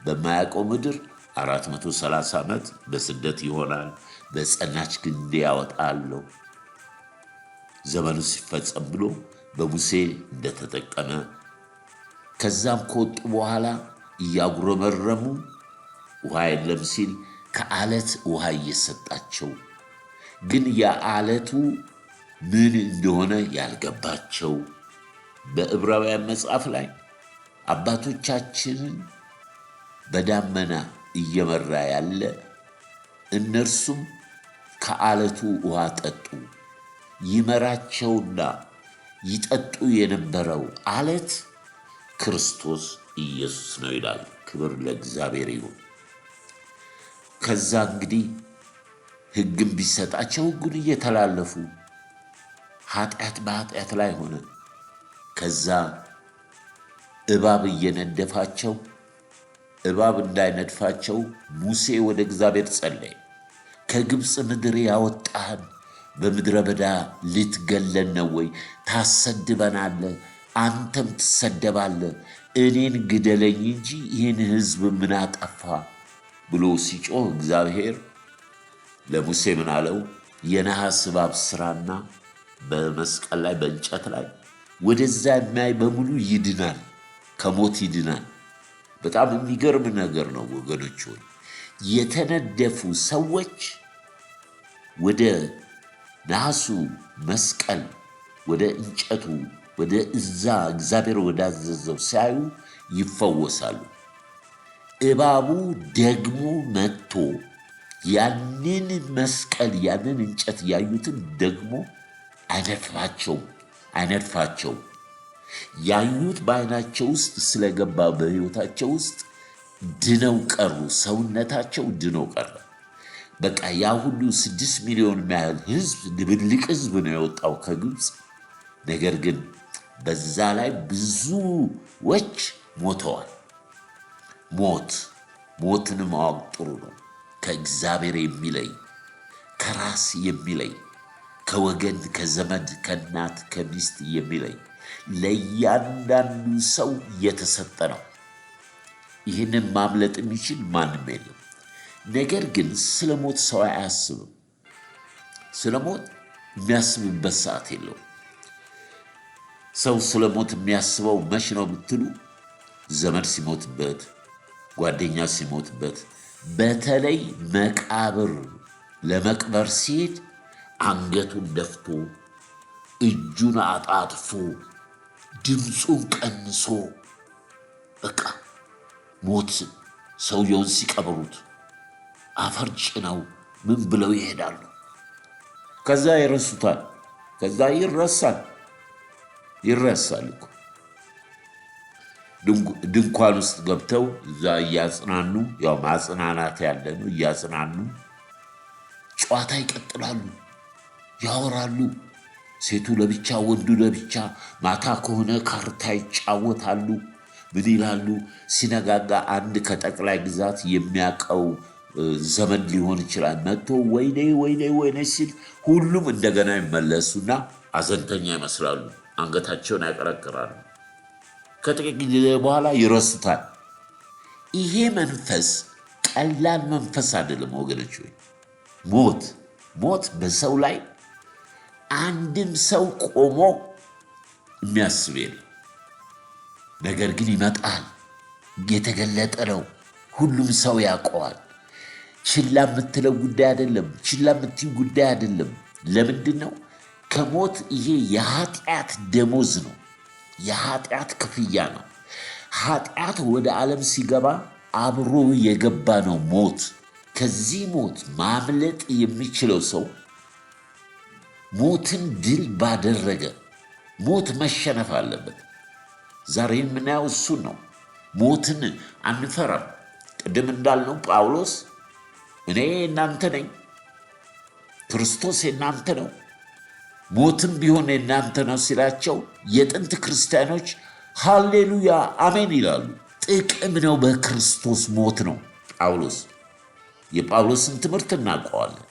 በማያውቀው ምድር 430 ዓመት በስደት ይሆናል፣ በጸናች ክንዴ ያወጣለሁ። ዘመኑ ሲፈጸም ብሎ በሙሴ እንደተጠቀመ ከዛም ከወጡ በኋላ እያጉረመረሙ ውሃ የለም ሲል ከዓለት ውሃ እየሰጣቸው ግን የዓለቱ ምን እንደሆነ ያልገባቸው በዕብራውያን መጽሐፍ ላይ አባቶቻችንን በዳመና እየመራ ያለ እነርሱም ከዓለቱ ውሃ ጠጡ። ይመራቸውና ይጠጡ የነበረው ዓለት ክርስቶስ ኢየሱስ ነው ይላል። ክብር ለእግዚአብሔር ይሁን። ከዛ እንግዲህ ሕግም ቢሰጣቸው ሕጉን እየተላለፉ ኃጢአት በኃጢአት ላይ ሆነ። ከዛ እባብ እየነደፋቸው እባብ እንዳይነድፋቸው ሙሴ ወደ እግዚአብሔር ጸለየ። ከግብፅ ምድር ያወጣህን በምድረ በዳ ልትገለን ነው ወይ? ታሰድበናለህ፣ አንተም ትሰደባለህ። እኔን ግደለኝ እንጂ ይህን ሕዝብ ምን አጠፋ ብሎ ሲጮህ እግዚአብሔር ለሙሴ ምን አለው? የነሐስ እባብ ስራና በመስቀል ላይ በእንጨት ላይ ወደዛ የሚያይ በሙሉ ይድናል፣ ከሞት ይድናል። በጣም የሚገርም ነገር ነው ወገኖች ሆይ። የተነደፉ ሰዎች ወደ ነሐሱ መስቀል፣ ወደ እንጨቱ፣ ወደ እዛ እግዚአብሔር ወዳዘዘው ሲያዩ ይፈወሳሉ። እባቡ ደግሞ መጥቶ ያንን መስቀል ያንን እንጨት ያዩትን ደግሞ አይነድፋቸው። ያዩት በዓይናቸው ውስጥ ስለገባ በሕይወታቸው ውስጥ ድነው ቀሩ። ሰውነታቸው ድነው ቀረ። በቃ ያ ሁሉ 6 ሚሊዮን የሚያህል ሕዝብ ድብልቅ ሕዝብ ነው የወጣው ከግብፅ። ነገር ግን በዛ ላይ ብዙዎች ሞተዋል። ሞትን ማወቅ ጥሩ ነው። ከእግዚአብሔር የሚለይ ከራስ የሚለይ ከወገን ከዘመድ ከእናት ከሚስት የሚለይ ለእያንዳንዱ ሰው የተሰጠ ነው። ይህንን ማምለጥ የሚችል ማንም የለም። ነገር ግን ስለ ሞት ሰው አያስብም። ስለ ሞት የሚያስብበት ሰዓት የለውም። ሰው ስለ ሞት የሚያስበው መች ነው ብትሉ፣ ዘመድ ሲሞትበት፣ ጓደኛ ሲሞትበት፣ በተለይ መቃብር ለመቅበር ሲሄድ አንገቱን ደፍቶ እጁን አጣጥፎ ድምፁን ቀንሶ በቃ ሞት ሰውየውን ሲቀብሩት አፈር ጭነው ምን ብለው ይሄዳሉ። ከዛ ይረሱታል። ከዛ ይረሳል እኮ ድንኳን ውስጥ ገብተው እዛ እያጽናኑ፣ ያው ማጽናናት ያለ ነው፣ እያጽናኑ ጨዋታ ይቀጥላሉ፣ ያወራሉ። ሴቱ ለብቻ ወንዱ ለብቻ፣ ማታ ከሆነ ካርታ ይጫወታሉ። ምን ይላሉ? ሲነጋጋ አንድ ከጠቅላይ ግዛት የሚያውቀው ዘመድ ሊሆን ይችላል መጥቶ ወይኔ ወይኔ ወይኔ ሲል ሁሉም እንደገና ይመለሱና አዘንተኛ ይመስላሉ፣ አንገታቸውን ያቀረቅራሉ። ከጥቂት ጊዜ በኋላ ይረሱታል። ይሄ መንፈስ ቀላል መንፈስ አይደለም ወገኖች። ወይ ሞት በሰው ላይ አንድም ሰው ቆሞ የሚያስብ የለም። ነገር ግን ይመጣል። የተገለጠ ነው። ሁሉም ሰው ያውቀዋል። ችላ የምትለው ጉዳይ አይደለም። ችላ የምትይው ጉዳይ አይደለም። ለምንድን ነው? ከሞት ይሄ የኃጢአት ደሞዝ ነው። የኃጢአት ክፍያ ነው። ኃጢአት ወደ ዓለም ሲገባ አብሮ የገባ ነው ሞት። ከዚህ ሞት ማምለጥ የሚችለው ሰው ሞትን ድል ባደረገ። ሞት መሸነፍ አለበት። ዛሬ የምናየው እሱን ነው። ሞትን አንፈራም። ቅድም እንዳልነው ጳውሎስ እኔ የእናንተ ነኝ፣ ክርስቶስ የእናንተ ነው፣ ሞትም ቢሆን የእናንተ ነው ሲላቸው የጥንት ክርስቲያኖች ሃሌሉያ አሜን ይላሉ። ጥቅም ነው በክርስቶስ ሞት ነው። የጳውሎስን ትምህርት እናውቀዋለን።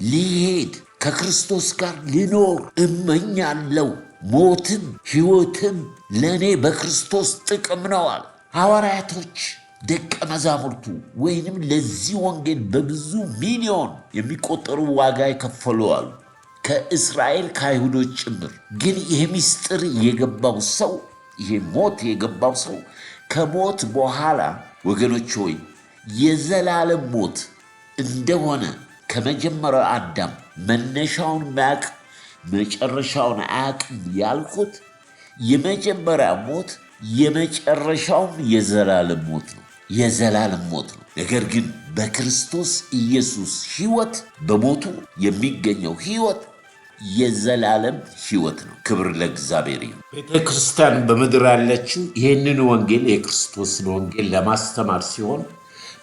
ሊሄድ ከክርስቶስ ጋር ሊኖር እመኛለሁ፣ ሞትም ሕይወትም ለእኔ በክርስቶስ ጥቅም ነዋል። ሐዋርያቶች ደቀ መዛሙርቱ ወይንም ለዚህ ወንጌል በብዙ ሚሊዮን የሚቆጠሩ ዋጋ የከፈሉ አሉ፣ ከእስራኤል ከአይሁዶች ጭምር። ግን ይሄ ምስጢር የገባው ሰው፣ ይሄ ሞት የገባው ሰው ከሞት በኋላ ወገኖች ሆይ የዘላለም ሞት እንደሆነ ከመጀመሪያው አዳም መነሻውን ማያቅ መጨረሻውን አያውቅም ያልኩት የመጀመሪያ ሞት የመጨረሻውም የዘላለም ሞት ነው። የዘላለም ሞት ነው። ነገር ግን በክርስቶስ ኢየሱስ ሕይወት በሞቱ የሚገኘው ሕይወት የዘላለም ሕይወት ነው። ክብር ለእግዚአብሔር ይሁን። ቤተ ክርስቲያን በምድር ያለችው ይህንን ወንጌል የክርስቶስን ወንጌል ለማስተማር ሲሆን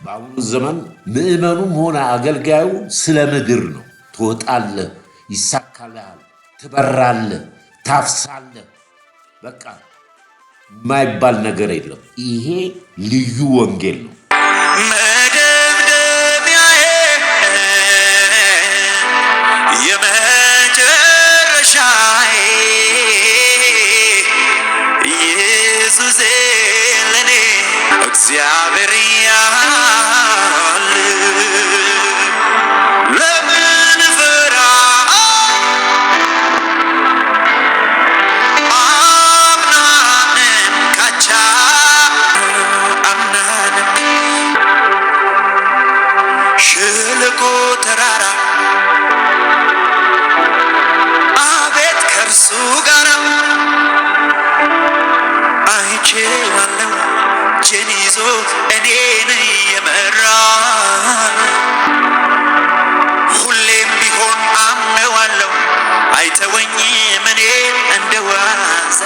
በአሁኑ ዘመን ምዕመኑም ሆነ አገልጋዩ ስለ ምድር ነው። ትወጣለህ፣ ይሳካልሃል፣ ትበራለህ፣ ታፍሳለህ። በቃ የማይባል ነገር የለም። ይሄ ልዩ ወንጌል ነው። መደምደሚያዬ የመጨረሻዬ ኢየሱሴ ለኔ እግዚአብሔር ያለ ለምን ፈራ አምናንም ካቻ አምናንም ሸለቆ ተራራ አቤት ከእርሱ ጋራ አይቼዋለሁ እጄን ይዞ እኔን የመራ ሁሌም ቢሆን አምነዋለሁ አይተወኝም እኔን እንደ ዋዛ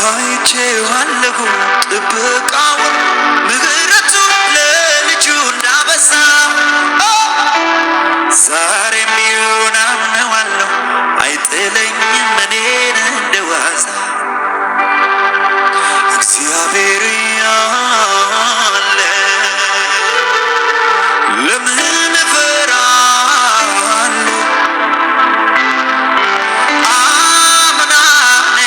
አይቼዋለሁ ጥበቃውን ምሕረቱ ለልጁ እንዳበዛ ዛሬም ቢሆን አምነዋለሁ አይጥለኝም እኔን እንደ ዋዛ እግዚአብሔር ያለ ለምን እፈራለሁ አምናንም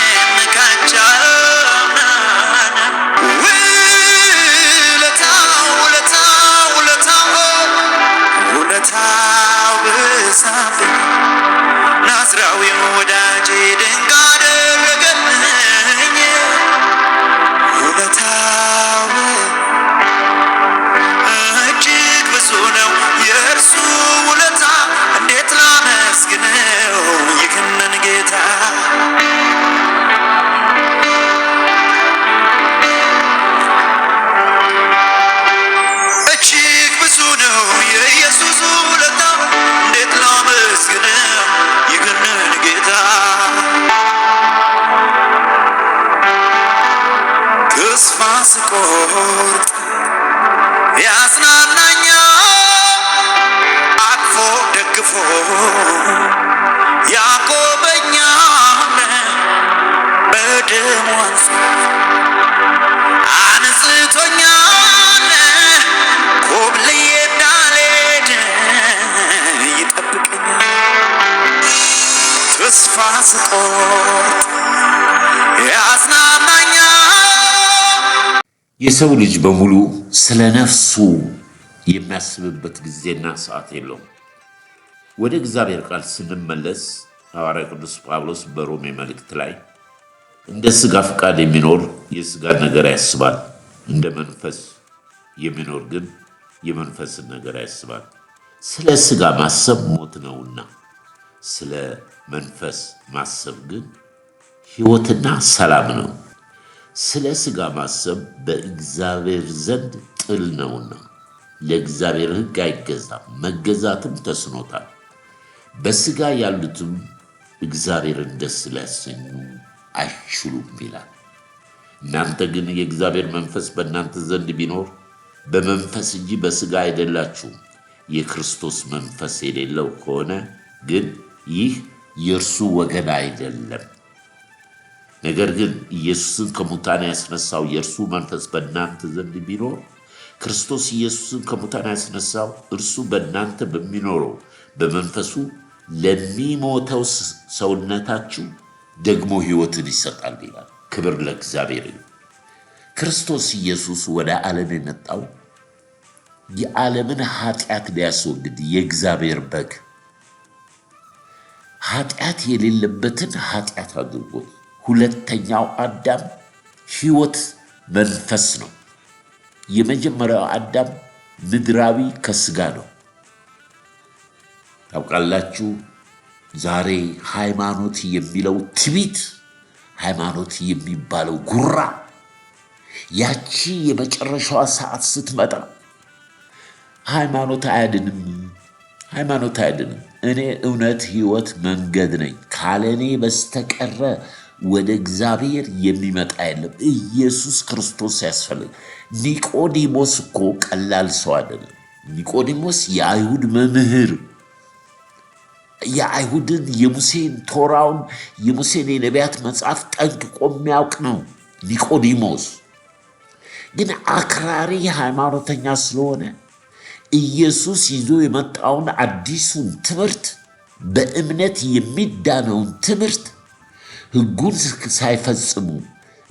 ካንቺ አምናንም ውለታው በዛብኝ ናዝራዊው ወዳጄ ድንቅ አደረገልኝ ውለታው እጅግ ብዙ ነው የእርሱ ውለታ እንዴት ላመስግነው ይህንን ጌታ እጅግ ብዙ ነው የኢየሱስ ውለታ እንዴት ላመስግነው ይህንን ጌታ ተስፋ ስቆርጥ ያጽናናኛል አቅፎ ደግፎ ያቆመኛል በደሙ አንጽቶኛል ኮብልዬ እንዳልሄድ ይጠብቀኛል ተስፋ ስቆርጥ ያጽናናኛል። የሰው ልጅ በሙሉ ስለ ነፍሱ የሚያስብበት ጊዜና ሰዓት የለውም። ወደ እግዚአብሔር ቃል ስንመለስ ሐዋርያ ቅዱስ ጳውሎስ በሮሜ መልእክት ላይ እንደ ሥጋ ፈቃድ የሚኖር የሥጋ ነገር ያስባል፣ እንደ መንፈስ የሚኖር ግን የመንፈስን ነገር ያስባል። ስለ ሥጋ ማሰብ ሞት ነውና፣ ስለ መንፈስ ማሰብ ግን ሕይወትና ሰላም ነው። ስለ ሥጋ ማሰብ በእግዚአብሔር ዘንድ ጥል ነውና ለእግዚአብሔር ሕግ አይገዛም፣ መገዛትም ተስኖታል። በሥጋ ያሉትም እግዚአብሔርን ደስ ሊያሰኙ አይችሉም ይላል። እናንተ ግን የእግዚአብሔር መንፈስ በእናንተ ዘንድ ቢኖር በመንፈስ እንጂ በሥጋ አይደላችሁም። የክርስቶስ መንፈስ የሌለው ከሆነ ግን ይህ የእርሱ ወገን አይደለም። ነገር ግን ኢየሱስን ከሙታን ያስነሳው የእርሱ መንፈስ በእናንተ ዘንድ ቢኖር ክርስቶስ ኢየሱስን ከሙታን ያስነሳው እርሱ በእናንተ በሚኖረው በመንፈሱ ለሚሞተው ሰውነታችሁ ደግሞ ሕይወትን ይሰጣል ይላል። ክብር ለእግዚአብሔር ይሁን። ክርስቶስ ኢየሱስ ወደ ዓለም የመጣው የዓለምን ኃጢአት ሊያስወግድ የእግዚአብሔር በግ ኃጢአት የሌለበትን ኃጢአት አድርጎት ሁለተኛው አዳም ሕይወት መንፈስ ነው። የመጀመሪያው አዳም ምድራዊ ከስጋ ነው። ታውቃላችሁ፣ ዛሬ ሃይማኖት የሚለው ትቢት፣ ሃይማኖት የሚባለው ጉራ፣ ያቺ የመጨረሻዋ ሰዓት ስትመጣ ሃይማኖት አያድንም፣ ሃይማኖት አያድንም። እኔ እውነት፣ ሕይወት፣ መንገድ ነኝ፣ ካለ እኔ በስተቀረ ወደ እግዚአብሔር የሚመጣ የለም። ኢየሱስ ክርስቶስ ያስፈልግ። ኒቆዲሞስ እኮ ቀላል ሰው አይደለም። ኒቆዲሞስ የአይሁድ መምህር፣ የአይሁድን የሙሴን ቶራውን የሙሴን የነቢያት መጽሐፍ ጠንቅቆ የሚያውቅ ነው ኒቆዲሞስ። ግን አክራሪ ሃይማኖተኛ ስለሆነ ኢየሱስ ይዞ የመጣውን አዲሱን ትምህርት፣ በእምነት የሚዳነውን ትምህርት ሕጉን ሳይፈጽሙ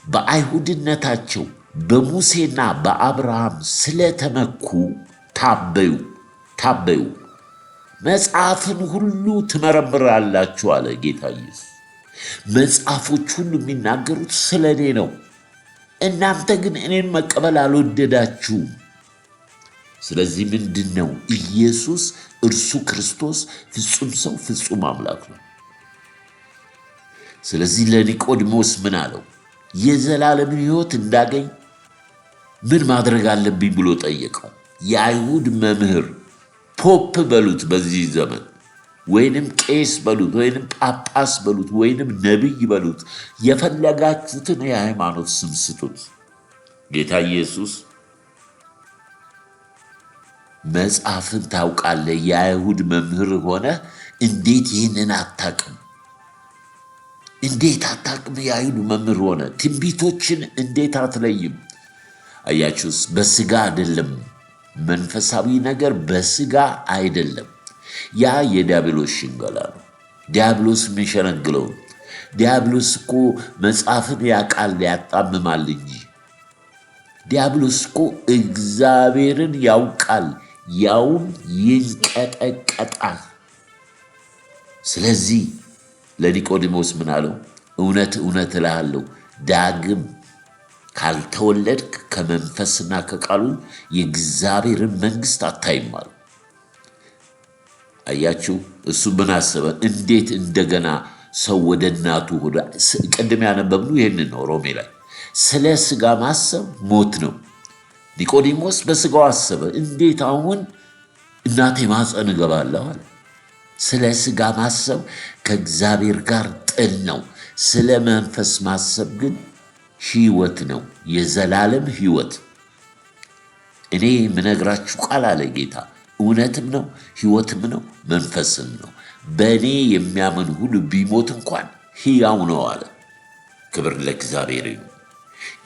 በአይሁድነታቸው በሙሴና በአብርሃም ስለተመኩ ታበዩ። መጽሐፍን ሁሉ ትመረምራላችሁ አለ ጌታ ኢየሱስ። መጽሐፎች ሁሉ የሚናገሩት ስለ እኔ ነው። እናንተ ግን እኔን መቀበል አልወደዳችሁም። ስለዚህ ምንድን ነው? ኢየሱስ እርሱ ክርስቶስ ፍጹም ሰው ፍጹም አምላክ ነው። ስለዚህ ለኒቆዲሞስ ምን አለው? የዘላለምን ሕይወት እንዳገኝ ምን ማድረግ አለብኝ ብሎ ጠየቀው። የአይሁድ መምህር፣ ፖፕ በሉት በዚህ ዘመን፣ ወይንም ቄስ በሉት፣ ወይንም ጳጳስ በሉት፣ ወይንም ነቢይ በሉት፣ የፈለጋችሁትን የሃይማኖት ስም ስጡት። ጌታ ኢየሱስ መጽሐፍን ታውቃለህ፣ የአይሁድ መምህር ሆነ እንዴት ይህንን አታቅም? እንዴት አታቅም? የአይሁድ መምህር ሆነ ትንቢቶችን እንዴት አትለይም? አያችሁስ? በስጋ አይደለም። መንፈሳዊ ነገር በስጋ አይደለም። ያ የዲያብሎስ ሽንገላ ነው። ዲያብሎስ የሚሸነግለው። ዲያብሎስ እኮ መጽሐፍን ያውቃል ያጣምማል እንጂ። ዲያብሎስ እኮ እግዚአብሔርን ያውቃል፣ ያውም ይንቀጠቀጣል። ስለዚህ ለኒቆዲሞስ ምን አለው? እውነት እውነት እልሃለሁ ዳግም ካልተወለድክ ከመንፈስና ከቃሉ የእግዚአብሔርን መንግሥት አታይም አለው። አያችሁ፣ እሱ ምን አሰበ? እንዴት እንደገና ሰው ወደ እናቱ ሆደ። ቅድም ያነበብነው ይህንን ነው ሮሜ ላይ። ስለ ሥጋ ማሰብ ሞት ነው። ኒቆዲሞስ በሥጋው አሰበ። እንዴት አሁን እናቴ ማፀን እገባለሁ አለ። ስለ ሥጋ ማሰብ ከእግዚአብሔር ጋር ጥል ነው። ስለ መንፈስ ማሰብ ግን ሕይወት ነው፣ የዘላለም ሕይወት። እኔ የምነግራችሁ ቃል አለ ጌታ እውነትም ነው፣ ሕይወትም ነው፣ መንፈስም ነው። በእኔ የሚያምን ሁሉ ቢሞት እንኳን ሕያው ነው አለ። ክብር ለእግዚአብሔር ይሁን።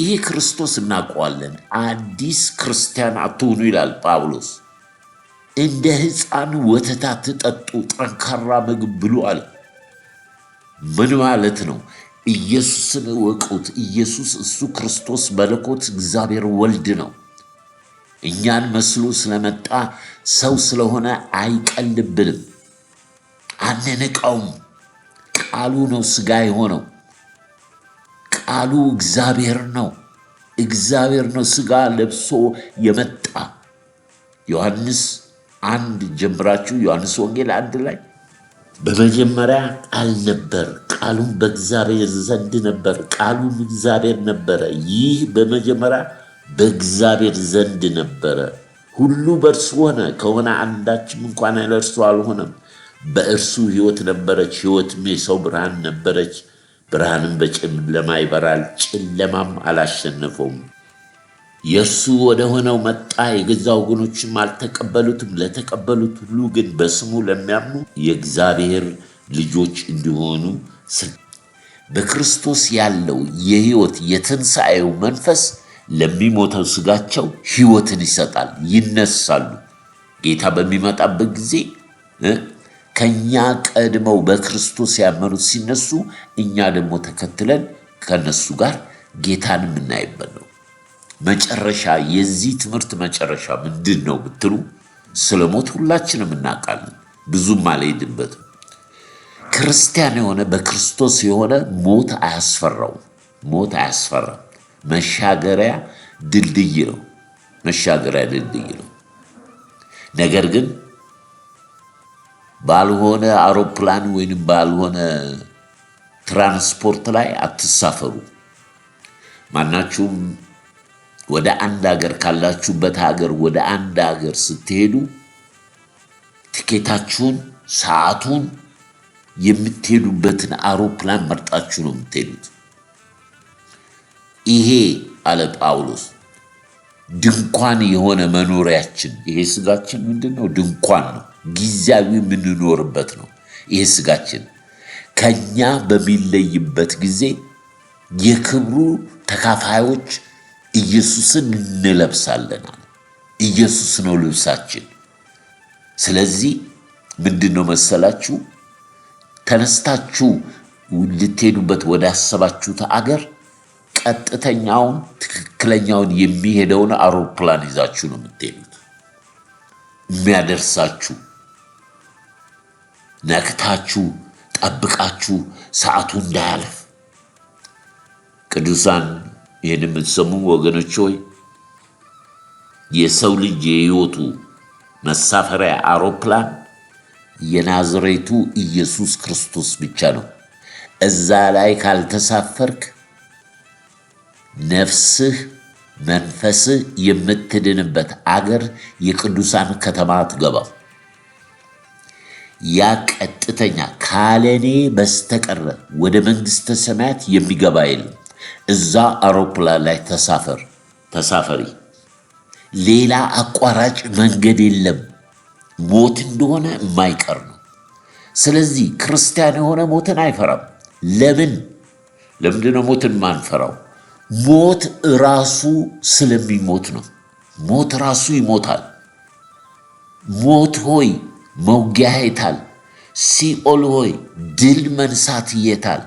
ይህ ክርስቶስ እናውቀዋለን። አዲስ ክርስቲያን አትሁኑ ይላል ጳውሎስ። እንደ ሕፃን ወተት አትጠጡ፣ ጠንካራ ምግብ ብሉ አለ። ምን ማለት ነው? ኢየሱስን እወቁት። ኢየሱስ እሱ ክርስቶስ መለኮት እግዚአብሔር ወልድ ነው። እኛን መስሎ ስለመጣ ሰው ስለሆነ አይቀልብንም፣ አንንቀውም። ቃሉ ነው ሥጋ የሆነው። ቃሉ እግዚአብሔር ነው። እግዚአብሔር ነው ሥጋ ለብሶ የመጣ። ዮሐንስ 1 ጀምራችሁ ዮሐንስ ወንጌል 1 ላይ በመጀመሪያ ቃል ነበር፣ ቃሉም በእግዚአብሔር ዘንድ ነበር፣ ቃሉም እግዚአብሔር ነበረ። ይህ በመጀመሪያ በእግዚአብሔር ዘንድ ነበረ። ሁሉ በእርሱ ሆነ፣ ከሆነ አንዳችም እንኳን ያለ እርሱ አልሆነም። በእርሱ ሕይወት ነበረች፣ ሕይወትም የሰው ብርሃን ነበረች። ብርሃንም በጨለማ ይበራል፣ ጨለማም አላሸነፈውም። የእርሱ ወደ ሆነው መጣ፣ የገዛ ወገኖችም አልተቀበሉትም። ለተቀበሉት ሁሉ ግን በስሙ ለሚያምኑ የእግዚአብሔር ልጆች እንዲሆኑ በክርስቶስ ያለው የሕይወት የትንሣኤው መንፈስ ለሚሞተው ሥጋቸው ሕይወትን ይሰጣል፣ ይነሳሉ። ጌታ በሚመጣበት ጊዜ ከእኛ ቀድመው በክርስቶስ ያመኑት ሲነሱ፣ እኛ ደግሞ ተከትለን ከነሱ ጋር ጌታን የምናይበት ነው። መጨረሻ የዚህ ትምህርት መጨረሻ ምንድን ነው ብትሉ፣ ስለ ሞት ሁላችንም እናውቃለን፣ ብዙም አልሄድበትም። ክርስቲያን የሆነ በክርስቶስ የሆነ ሞት አያስፈራውም። ሞት አያስፈራም። መሻገሪያ ድልድይ ነው። መሻገሪያ ድልድይ ነው። ነገር ግን ባልሆነ አውሮፕላን ወይንም ባልሆነ ትራንስፖርት ላይ አትሳፈሩ። ማናችሁም ወደ አንድ ሀገር ካላችሁበት ሀገር ወደ አንድ ሀገር ስትሄዱ ትኬታችሁን፣ ሰዓቱን፣ የምትሄዱበትን አውሮፕላን መርጣችሁ ነው የምትሄዱት። ይሄ አለ ጳውሎስ ድንኳን የሆነ መኖሪያችን፣ ይሄ ስጋችን ምንድነው? ድንኳን ነው። ጊዜያዊ የምንኖርበት ነው። ይሄ ስጋችን ከኛ በሚለይበት ጊዜ የክብሩ ተካፋዮች ኢየሱስን እንለብሳለን። ኢየሱስ ነው ልብሳችን። ስለዚህ ምንድነው መሰላችሁ? ተነስታችሁ ልትሄዱበት ወደ አሰባችሁት አገር ቀጥተኛውን ትክክለኛውን የሚሄደውን አውሮፕላን ይዛችሁ ነው የምትሄዱት። የሚያደርሳችሁ ነቅታችሁ ጠብቃችሁ ሰዓቱ እንዳያልፍ። ቅዱሳን ይህን የምትሰሙ ወገኖች ሆይ የሰው ልጅ የሕይወቱ መሳፈሪያ አውሮፕላን የናዝሬቱ ኢየሱስ ክርስቶስ ብቻ ነው። እዛ ላይ ካልተሳፈርክ ነፍስህ መንፈስህ የምትድንበት አገር የቅዱሳን ከተማ አትገባም። ያ ቀጥተኛ ካለኔ በስተቀር ወደ መንግሥተ ሰማያት የሚገባ የለም። እዛ አውሮፕላን ላይ ተሳፈሪ። ሌላ አቋራጭ መንገድ የለም። ሞት እንደሆነ የማይቀር ነው። ስለዚህ ክርስቲያን የሆነ ሞትን አይፈራም። ለምንድነው ሞትን ማንፈራው? ሞት ራሱ ስለሚሞት ነው። ሞት ራሱ ይሞታል። ሞት ሆይ መውጊያ የታል? ሲኦል ሆይ ድል መንሳት የታል?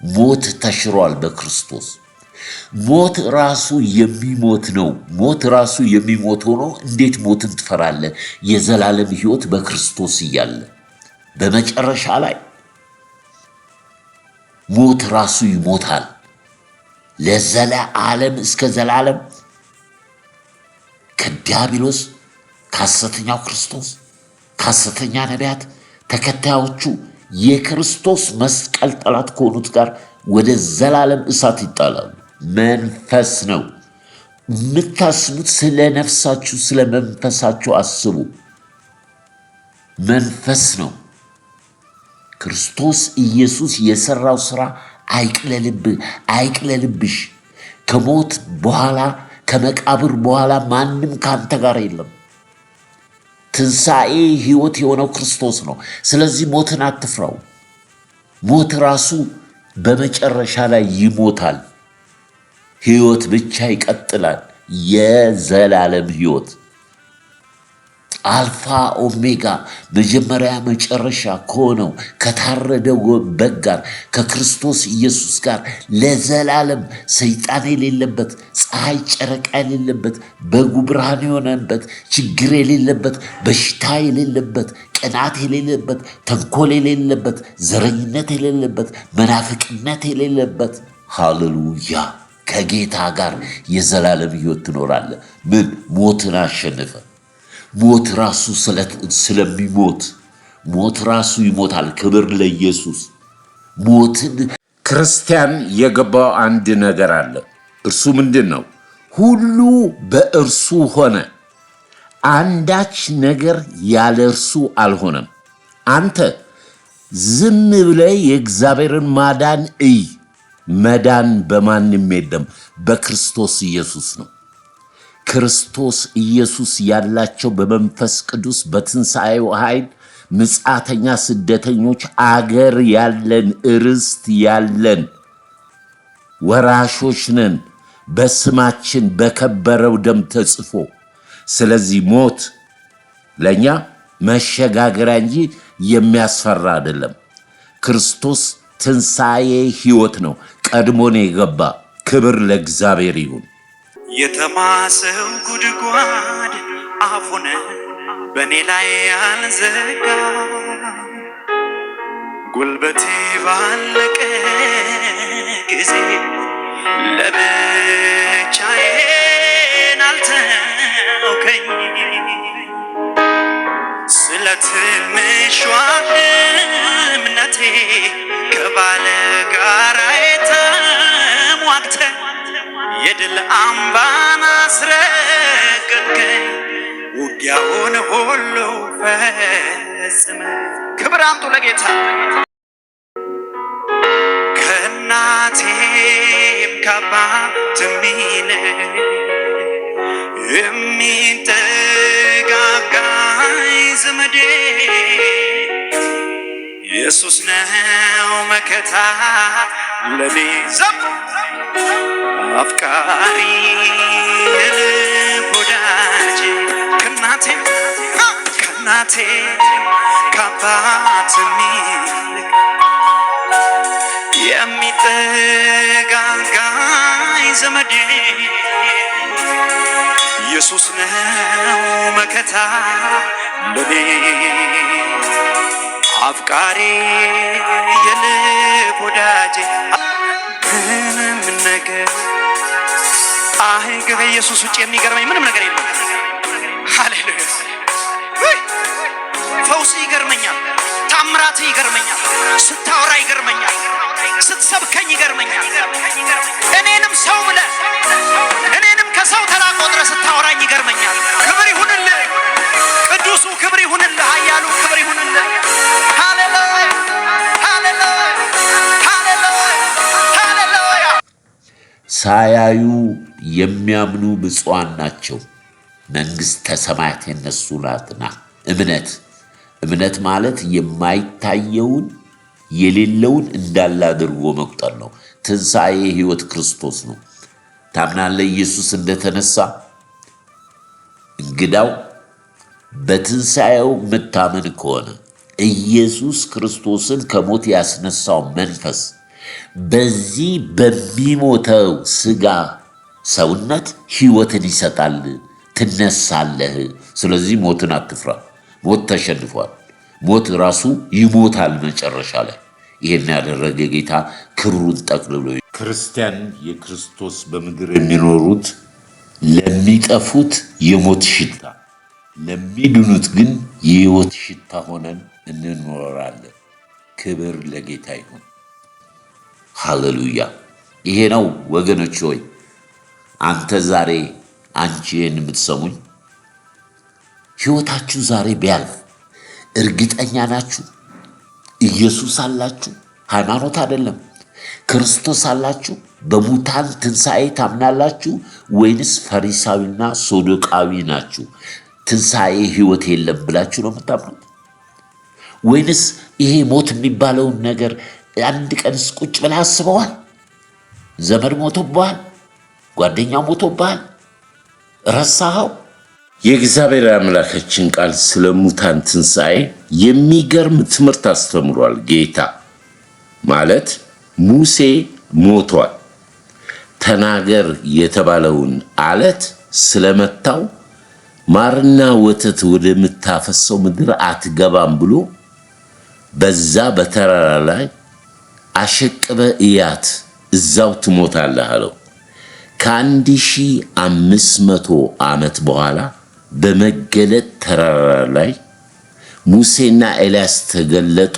ሞት ተሽሯል በክርስቶስ። ሞት ራሱ የሚሞት ነው። ሞት ራሱ የሚሞት ሆኖ እንዴት ሞትን ትፈራለህ? የዘላለም ሕይወት በክርስቶስ እያለ በመጨረሻ ላይ ሞት ራሱ ይሞታል ለዘላለም እስከ ዘላለም ከዲያብሎስ ከሐሰተኛው ክርስቶስ ከሐሰተኛ ነቢያት ተከታዮቹ የክርስቶስ መስቀል ጠላት ከሆኑት ጋር ወደ ዘላለም እሳት ይጣላሉ። መንፈስ ነው የምታስቡት። ስለ ነፍሳችሁ ስለ መንፈሳችሁ አስቡ። መንፈስ ነው። ክርስቶስ ኢየሱስ የሰራው ሥራ አይቅለልብሽ። ከሞት በኋላ ከመቃብር በኋላ ማንም ካንተ ጋር የለም። ትንሣኤ ሕይወት የሆነው ክርስቶስ ነው። ስለዚህ ሞትን አትፍራው። ሞት ራሱ በመጨረሻ ላይ ይሞታል። ሕይወት ብቻ ይቀጥላል። የዘላለም ሕይወት አልፋ ኦሜጋ መጀመሪያ መጨረሻ ከሆነው ከታረደው በግ ጋር ከክርስቶስ ኢየሱስ ጋር ለዘላለም ሰይጣን የሌለበት ፀሐይ ጨረቃ የሌለበት በጉ ብርሃን የሆነበት ችግር የሌለበት በሽታ የሌለበት ቅናት የሌለበት ተንኮል የሌለበት ዘረኝነት የሌለበት መናፍቅነት የሌለበት ሃሌሉያ ከጌታ ጋር የዘላለም ሕይወት ትኖራለህ። ምን ሞትን አሸነፈ። ሞት ራሱ ስለሚሞት ሞት ራሱ ይሞታል። ክብር ለኢየሱስ። ሞትን ክርስቲያን የገባው አንድ ነገር አለ። እርሱ ምንድን ነው? ሁሉ በእርሱ ሆነ፣ አንዳች ነገር ያለ እርሱ አልሆነም። አንተ ዝም ብለህ የእግዚአብሔርን ማዳን እይ። መዳን በማንም የለም፣ በክርስቶስ ኢየሱስ ነው። ክርስቶስ ኢየሱስ ያላቸው በመንፈስ ቅዱስ በትንሣኤው ኃይል ምጽአተኛ ስደተኞች አገር ያለን ርስት ያለን ወራሾች ነን በስማችን በከበረው ደም ተጽፎ። ስለዚህ ሞት ለእኛ መሸጋገሪያ እንጂ የሚያስፈራ አይደለም። ክርስቶስ ትንሣኤ ሕይወት ነው። ቀድሞን የገባ ክብር ለእግዚአብሔር ይሁን። የተማሰው ጉድጓድ አፉን በእኔ ላይ ያልዘጋ ጉልበቴ ባለቀ ጊዜ ለብቻዬን አልተውከኝ። በትንሿ እምነቴ ከባለ ጋራዬ ተሟግተ የድል አምባን አስረገጥከኝ ውጊያውን ሁሉ ፈጽመ። ክብር አምጡ ለጌታ። ከእናቴም ከአባቴም ይልቅ የሚጠጋጋኝ ዘመዴ ኢየሱስ ነው መከታ ለኔ ዘብ አፍቃሪ የልብ ወዳጄ ከእናቴም ከአባቴም ይልቅ የሚጠጋጋኝ ዘመዴ ኢየሱስ ነው መከታ ለኔ አፍቃሪ የልብ ወዳጄ ምንም ነገር ከኢየሱስ ውጭ የሚገርመኝ ምንም ነገር የለም። ሃሌሉያ። ፈውስ ይገርመኛል፣ ታምራት ይገርመኛል፣ ስታወራ ይገርመኛል፣ ስትሰብከኝ ይገርመኛል። እኔንም ሰው ብለህ እኔንም ከሰው ተራ ቆጥረህ ስታወራኝ ይገርመኛል። ክብር ይሁንልህ ቅዱሱ፣ ክብር ይሁንልህ ኃያሉ፣ ክብር ይሁንልህ። ሃሌሉያ ሃሌሉያ ሃሌሉያ ሃሌሉያ። ሳያዩ የሚያምኑ ብፁዓን ናቸው፣ መንግሥተ ሰማያት የነሱ ናትና። እምነት ማለት የማይታየውን የሌለውን እንዳለ አድርጎ መቁጠር ነው። ትንሣኤ ሕይወት ክርስቶስ ነው። ታምናለህ ኢየሱስ እንደተነሳ? እንግዳው በትንሣኤው የምታምን ከሆነ ኢየሱስ ክርስቶስን ከሞት ያስነሳው መንፈስ በዚህ በሚሞተው ሥጋ ሰውነት ሕይወትን ይሰጣል። ትነሳለህ። ስለዚህ ሞትን አትፍራ። ሞት ተሸንፏል። ሞት ራሱ ይሞታል መጨረሻ ላይ። ይሄን ያደረገ ጌታ ክብሩን ጠቅልሎ ክርስቲያን የክርስቶስ በምድር የሚኖሩት ለሚጠፉት የሞት ሽታ፣ ለሚድኑት ግን የሕይወት ሽታ ሆነን እንኖራለን። ክብር ለጌታ ይሁን። ሃሌሉያ። ይሄ ነው ወገኖች ሆይ፣ አንተ ዛሬ አንቺ ይህን የምትሰሙኝ ሕይወታችሁ ዛሬ ቢያልፍ እርግጠኛ ናችሁ? ኢየሱስ አላችሁ? ሃይማኖት አይደለም፣ ክርስቶስ አላችሁ? በሙታን ትንሣኤ ታምናላችሁ? ወይንስ ፈሪሳዊና ሶዶቃዊ ናችሁ? ትንሣኤ ሕይወት የለም ብላችሁ ነው የምታምኑት? ወይንስ ይሄ ሞት የሚባለውን ነገር አንድ ቀንስ ቁጭ ብለህ አስበዋል? ዘመድ ሞቶብሃል፣ ጓደኛው ሞቶብሃል፣ ረሳኸው? የእግዚአብሔር አምላካችን ቃል ስለ ሙታን ትንሣኤ የሚገርም ትምህርት አስተምሯል። ጌታ ማለት ሙሴ ሞቷል፣ ተናገር የተባለውን አለት ስለመታው ማርና ወተት ወደምታፈሰው ምድር አትገባም ብሎ በዛ በተራራ ላይ አሸቅበ እያት እዛው ትሞታለህ አለው። ከ1500 ዓመት በኋላ በመገለጥ ተራራ ላይ ሙሴና ኤልያስ ተገለጡ።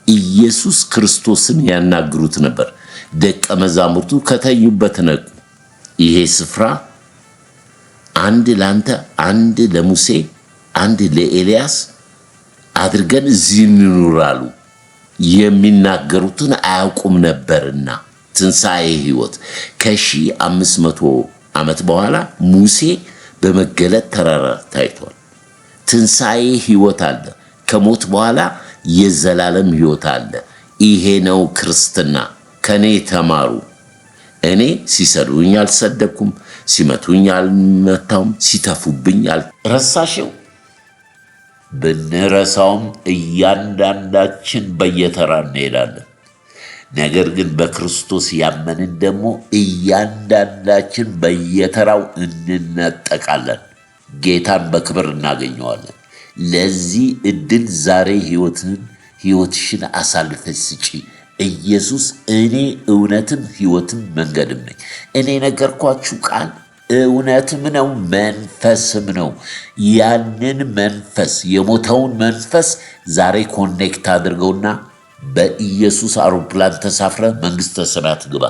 ኢየሱስ ክርስቶስን ያናግሩት ነበር። ደቀ መዛሙርቱ ከተኙበት ነቁ። ይሄ ስፍራ አንድ ላንተ፣ አንድ ለሙሴ፣ አንድ ለኤልያስ አድርገን እዚህ እንኑራሉ። የሚናገሩትን አያውቁም ነበርና ትንሣኤ ሕይወት ከ1500 ዓመት በኋላ ሙሴ በመገለጥ ተራራ ታይቷል። ትንሣኤ ሕይወት አለ። ከሞት በኋላ የዘላለም ሕይወት አለ። ይሄ ነው ክርስትና። ከኔ ተማሩ። እኔ ሲሰድቡኝ አልሰደብኩም፣ ሲመቱኝ አልመታውም፣ ሲተፉብኝ ረሳሽው። ብንረሳውም እያንዳንዳችን በየተራ እንሄዳለን። ነገር ግን በክርስቶስ ያመንን ደግሞ እያንዳንዳችን በየተራው እንነጠቃለን። ጌታን በክብር እናገኘዋለን። ለዚህ እድል ዛሬ ሕይወትሽን አሳልፈሽ ስጪ። ኢየሱስ እኔ እውነትም ሕይወትም መንገድም ነኝ። እኔ ነገርኳችሁ ቃል እውነትም ነው፣ መንፈስም ነው። ያንን መንፈስ የሞተውን መንፈስ ዛሬ ኮኔክት አድርገውና በኢየሱስ አውሮፕላን ተሳፍረ መንግሥተ ሰማያት ግባ።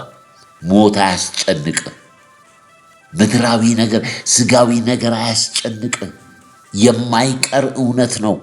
ሞት አያስጨንቅ። ምድራዊ ነገር፣ ስጋዊ ነገር አያስጨንቅ። የማይቀር እውነት ነው።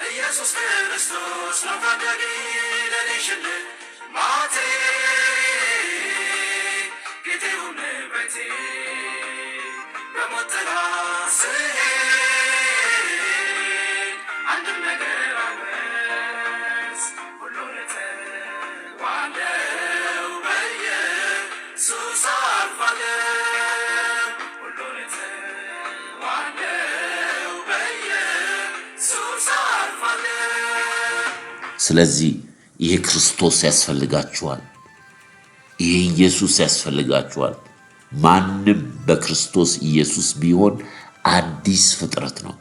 ኢየሱስ ክርስቶስ ነው ታዳጊ ለኔ ሽልማቴ ጌቴ ሁን በቴ በሞት ጥላ ስሄድ አንድም ነገር አልረስ ሁሉን እተዋለሁ በኢየሱስ አልፋለሁ ሁሉን እተዋለሁ በኢየሱስ ስለዚህ ይሄ ክርስቶስ ያስፈልጋችኋል። ይሄ ኢየሱስ ያስፈልጋችኋል። ማንም በክርስቶስ ኢየሱስ ቢሆን አዲስ ፍጥረት ነው።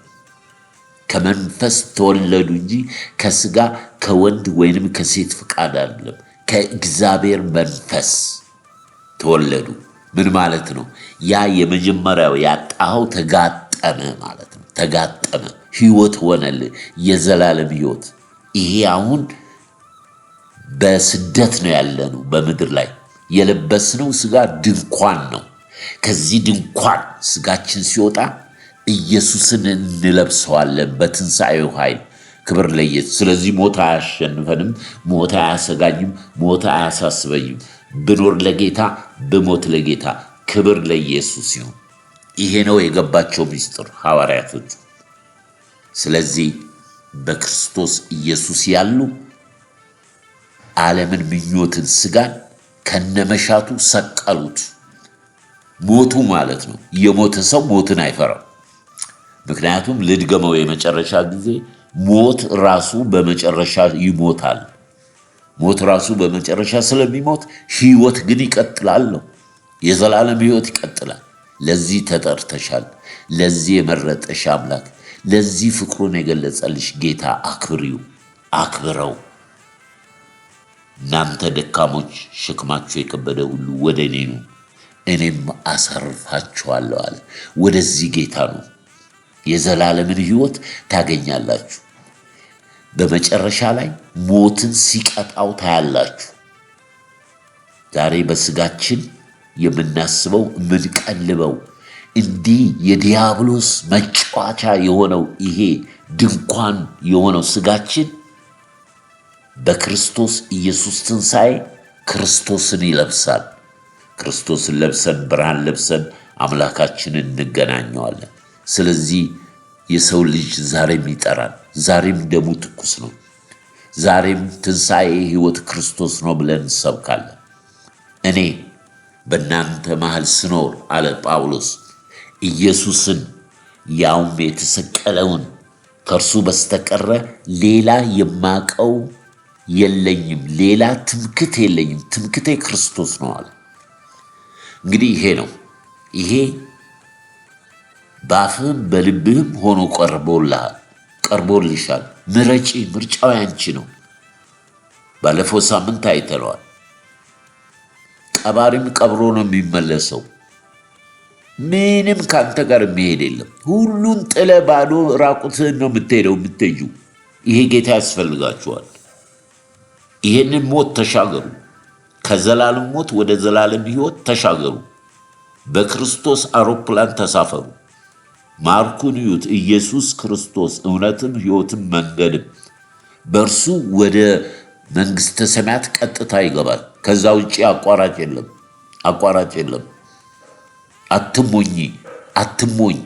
ከመንፈስ ተወለዱ እንጂ ከስጋ ከወንድ ወይንም ከሴት ፍቃድ አይደለም። ከእግዚአብሔር መንፈስ ተወለዱ። ምን ማለት ነው? ያ የመጀመሪያው ያጣኸው ተጋጠመ ማለት ነው። ተጋጠመ፣ ህይወት ሆነልህ፣ የዘላለም ህይወት። ይሄ አሁን በስደት ነው ያለነው። በምድር ላይ የለበስነው ስጋ ድንኳን ነው። ከዚህ ድንኳን ስጋችን ሲወጣ ኢየሱስን እንለብሰዋለን በትንሣኤው ኃይል። ክብር ለኢየሱስ። ስለዚህ ሞት አያሸንፈንም፣ ሞት አያሰጋኝም፣ ሞት አያሳስበኝም። ብኖር ለጌታ ብሞት ለጌታ። ክብር ለኢየሱስ ይሁን። ይሄ ነው የገባቸው ምስጢር ሐዋርያቶቹ። ስለዚህ በክርስቶስ ኢየሱስ ያሉ ዓለምን፣ ምኞትን፣ ስጋን ከነመሻቱ ሰቀሉት። ሞቱ ማለት ነው። የሞተ ሰው ሞትን አይፈራም። ምክንያቱም ልድገመው የመጨረሻ ጊዜ ሞት ራሱ በመጨረሻ ይሞታል። ሞት ራሱ በመጨረሻ ስለሚሞት ህይወት ግን ይቀጥላል ነው። የዘላለም ህይወት ይቀጥላል። ለዚህ ተጠርተሻል። ለዚህ የመረጠሽ አምላክ፣ ለዚህ ፍቅሩን የገለጸልሽ ጌታ አክብሪው፣ አክብረው። እናንተ ደካሞች ሸክማችሁ የከበደ ሁሉ ወደ እኔ ኑ እኔም አሳርፋችኋለሁ አለ። ወደዚህ ጌታ ነው። የዘላለምን ህይወት ታገኛላችሁ። በመጨረሻ ላይ ሞትን ሲቀጣው ታያላችሁ። ዛሬ በስጋችን የምናስበው የምንቀልበው እንዲህ የዲያብሎስ መጫወቻ የሆነው ይሄ ድንኳን የሆነው ስጋችን በክርስቶስ ኢየሱስ ትንሣኤ ክርስቶስን ይለብሳል። ክርስቶስን ለብሰን ብርሃን ለብሰን አምላካችንን እንገናኘዋለን። ስለዚህ የሰው ልጅ ዛሬም ይጠራል። ዛሬም ደሙ ትኩስ ነው። ዛሬም ትንሣኤ ህይወት ክርስቶስ ነው ብለን እንሰብካለን። እኔ በእናንተ መሃል ስኖር አለ ጳውሎስ፣ ኢየሱስን ያውም የተሰቀለውን ከእርሱ በስተቀረ ሌላ የማቀው የለኝም፣ ሌላ ትምክት የለኝም፣ ትምክቴ ክርስቶስ ነው አለ። እንግዲህ ይሄ ነው። ይሄ በአፍህም በልብህም ሆኖ ቀርቦልሻል። ምረጪ። ምርጫው ያንቺ ነው። ባለፈው ሳምንት አይተነዋል። ቀባሪም ቀብሮ ነው የሚመለሰው። ምንም ከአንተ ጋር የሚሄድ የለም። ሁሉን ጥለ ባዶ ራቁትህን ነው የምትሄጂው። ይሄ ጌታ ያስፈልጋችኋል። ይሄንን ሞት ተሻገሩ። ከዘላለም ሞት ወደ ዘላለም ሕይወት ተሻገሩ። በክርስቶስ አውሮፕላን ተሳፈሩ። ማርኩን እዩት። ኢየሱስ ክርስቶስ እውነትም ሕይወትም መንገድም፣ በእርሱ ወደ መንግሥተ ሰማያት ቀጥታ ይገባል። ከዛ ውጭ አቋራጭ የለም፣ አቋራጭ የለም። አትሞኝ፣ አትሞኝ።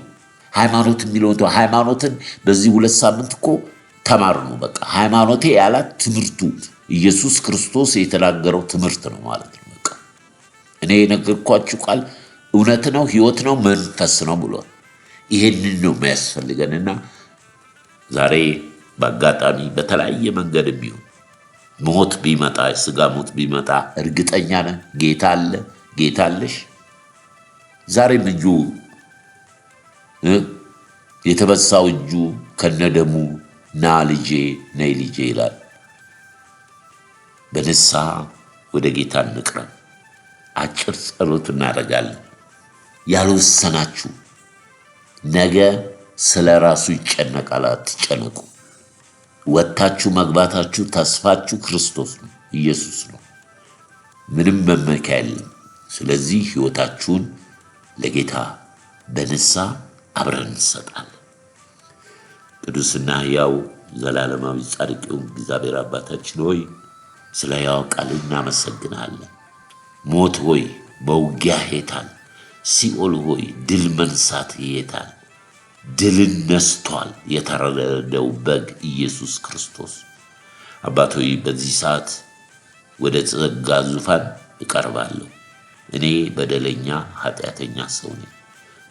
ሃይማኖት የሚለውን ሃይማኖትን በዚህ 2 ሳምንት እኮ ተማር ነው። በቃ ሃይማኖቴ ያላት ትምህርቱ ኢየሱስ ክርስቶስ የተናገረው ትምህርት ነው ማለት ነው። በቃ እኔ የነገርኳችሁ ቃል እውነት ነው፣ ሕይወት ነው፣ መንፈስ ነው ብሏል። ይሄንን ነው የሚያስፈልገንና ዛሬ በአጋጣሚ በተለያየ መንገድ የሚሆን ሞት ቢመጣ፣ የሥጋ ሞት ቢመጣ እርግጠኛ ነን ጌታ አለ፣ ጌታ አለሽ። ዛሬም እጁ የተበሳው እጁ ከነደሙ ና ልጄ ነይ ልጄ ይላል። በንስሐ ወደ ጌታ እንቅረብ። አጭር ጸሎት እናደርጋለን። ያልወሰናችሁ ነገ ስለ ራሱ ይጨነቃል፣ አትጨነቁ። ወጥታችሁ መግባታችሁ ተስፋችሁ ክርስቶስ ነው፣ ኢየሱስ ነው። ምንም መመኪያ የለም። ስለዚህ ሕይወታችሁን ለጌታ በንስሐ አብረን እንሰጣለን። ቅዱስና ሕያው ዘላለማዊ ጻድቅ እግዚአብሔር አባታችን ሆይ ስለ ሕያው ቃል እናመሰግናለን። ሞት ሆይ በውጊያ ሄታል። ሲኦል ሆይ ድል መንሳት ይሄታል። ድልን ነስቷል የተረደው በግ ኢየሱስ ክርስቶስ። አባት ሆይ በዚህ ሰዓት ወደ ጸጋ ዙፋን እቀርባለሁ። እኔ በደለኛ ኃጢአተኛ ሰው ነኝ።